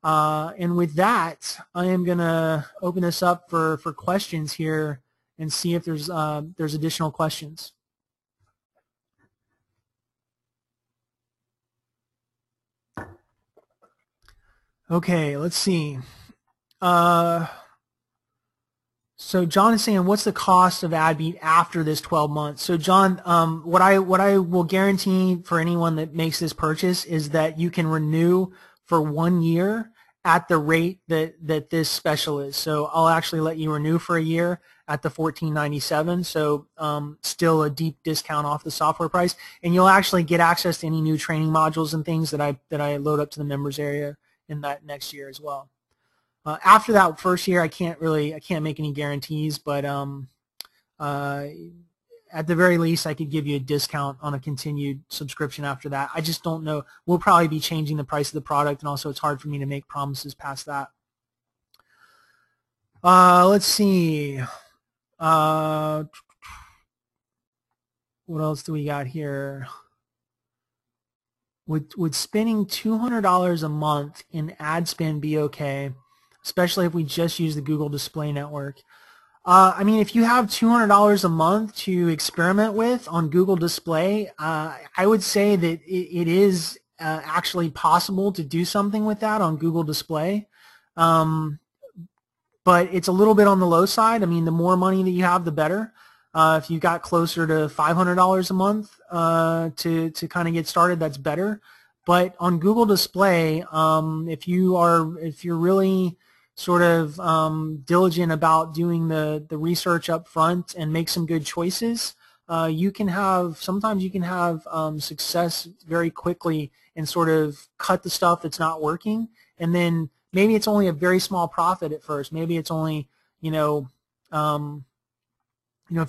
And with that, I am going to open this up for questions here and see if there's additional questions. Okay, let's see. So John is saying, what's the cost of Adbeat after this 12 months? So John, what I will guarantee for anyone that makes this purchase is that you can renew for 1 year at the rate that this special is. So I'll actually let you renew for a year at the $14.97. So still a deep discount off the software price, and you'll actually get access to any new training modules and things that I load up to the members area in that next year as well. After that first year, I can't make any guarantees, but at the very least, I could give you a discount on a continued subscription after that. I just don't know. We'll probably be changing the price of the product, and also it's hard for me to make promises past that. Let's see. What else do we got here? Would spending $200 a month in ad spend be okay, especially if we just use the Google Display Network? I mean, if you have $200 a month to experiment with on Google Display, I would say that it is actually possible to do something with that on Google Display. But it's a little bit on the low side. I mean, the more money that you have, the better. If you got closer to $500 a month to kind of get started, that's better. But on Google Display, if you're really sort of diligent about doing the research up front and make some good choices, sometimes you can have success very quickly and sort of cut the stuff that's not working, and then maybe it's only a very small profit at first. Maybe it's only, if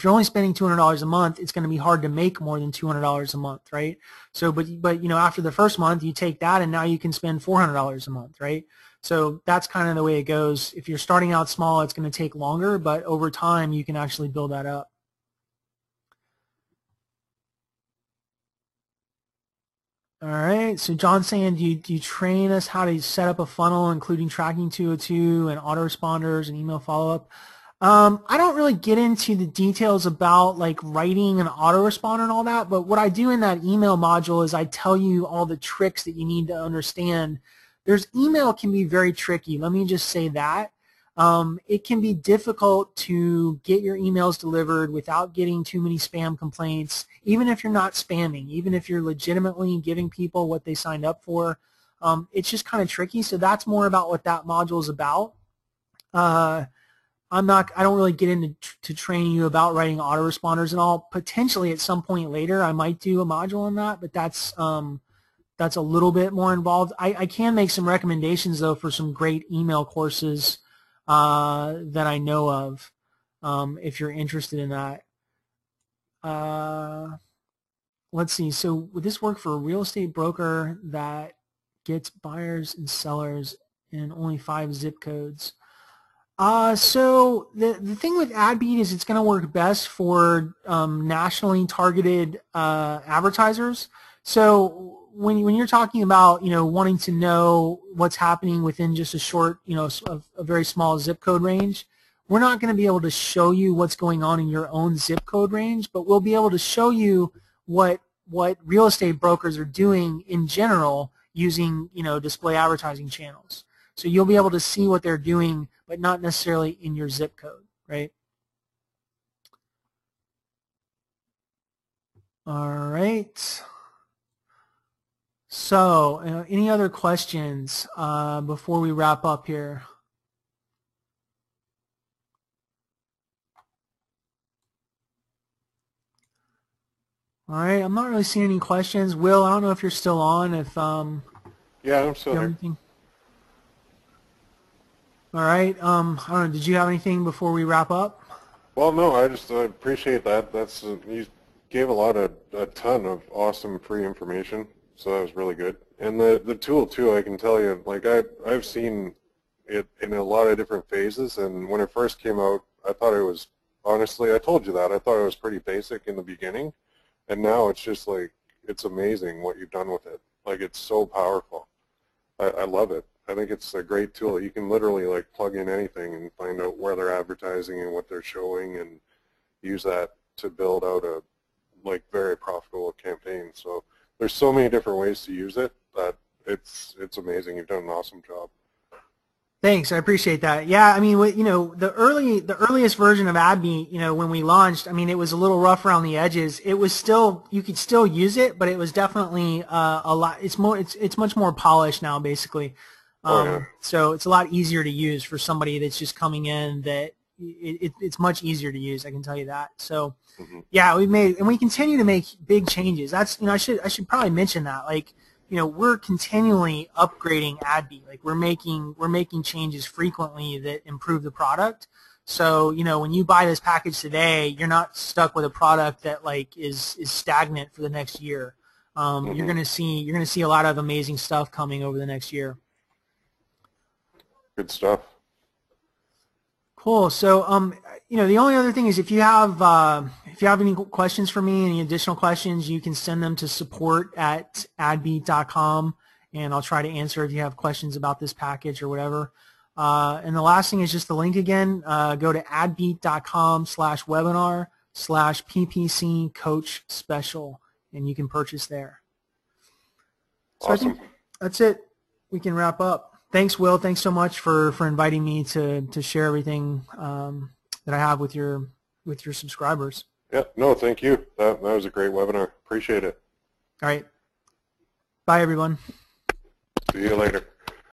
you're only spending $200 a month, it's going to be hard to make more than $200 a month, right? So, but after the first month, you take that and now you can spend $400 a month, right? So that's kind of the way it goes. If you're starting out small, it's going to take longer, but over time, you can actually build that up. All right, so John's saying, do you train us how to set up a funnel, including tracking 202 and autoresponders and email follow-up? I don't really get into the details about like writing an autoresponder and all that, but what I do in that email module is I tell you all the tricks that you need to understand. Email can be very tricky. Let me just say that. it can be difficult to get your emails delivered without getting too many spam complaints, even if you're not spamming, even if you're legitimately giving people what they signed up for. It's just kind of tricky, so that's more about what that module is about. I don't really get into training you about writing autoresponders and all. Potentially at some point later I might do a module on that, but that's a little bit more involved. I can make some recommendations though for some great email courses that I know of, if you're interested in that. Let's see. So would this work for a real estate broker that gets buyers and sellers in only 5 zip codes? So the thing with Adbeat is it's going to work best for nationally targeted advertisers. So when you're talking about wanting to know what's happening within just a short a very small zip code range, we're not going to be able to show you what's going on in your own zip code range, but we'll be able to show you what real estate brokers are doing in general using display advertising channels. So you'll be able to see what they're doing, but not necessarily in your zip code, right? All right. So any other questions before we wrap up here? All right, I'm not really seeing any questions. Will, I don't know if you're still on. Yeah, I'm still here. Anything? All right. I don't know. Did you have anything before we wrap up? Well, no, I appreciate that. You gave a ton of awesome free information, so that was really good. And the tool too, I can tell you, like I've seen it in a lot of different phases. And when it first came out, I thought it was, honestly, I told you that I thought it was pretty basic in the beginning, and now it's just like it's amazing what you've done with it. Like it's so powerful. I love it. I think it's a great tool. You can literally like plug in anything and find out where they're advertising and what they're showing, and use that to build out a very profitable campaign. So there's so many different ways to use it that it's amazing. You've done an awesome job. Thanks, I appreciate that. Yeah, I mean, the earliest version of Adbeat, when we launched, I mean, it was a little rough around the edges. It was still, you could still use it, but it was definitely a lot. It's much more polished now, basically. Yeah. So it's a lot easier to use for somebody that's just coming in. That it's much easier to use, I can tell you that. So yeah, we continue to make big changes. That's I should probably mention that. Like, we're continually upgrading Adbeat. Like we're making changes frequently that improve the product. So when you buy this package today, you're not stuck with a product that is stagnant for the next year. You're gonna see a lot of amazing stuff coming over the next year. Good stuff. Cool. So the only other thing is if you have any questions for me, any additional questions, you can send them to support@adbeat.com, and I'll try to answer if you have questions about this package or whatever. And the last thing is just the link again. Go to adbeat.com/webinar/PPC Coach Special, and you can purchase there. So Awesome. I think that's it. We can wrap up. Thanks, Will. Thanks so much for inviting me to share everything that I have with your subscribers. Yeah, no, thank you. That was a great webinar. Appreciate it. All right. Bye, everyone. See you later.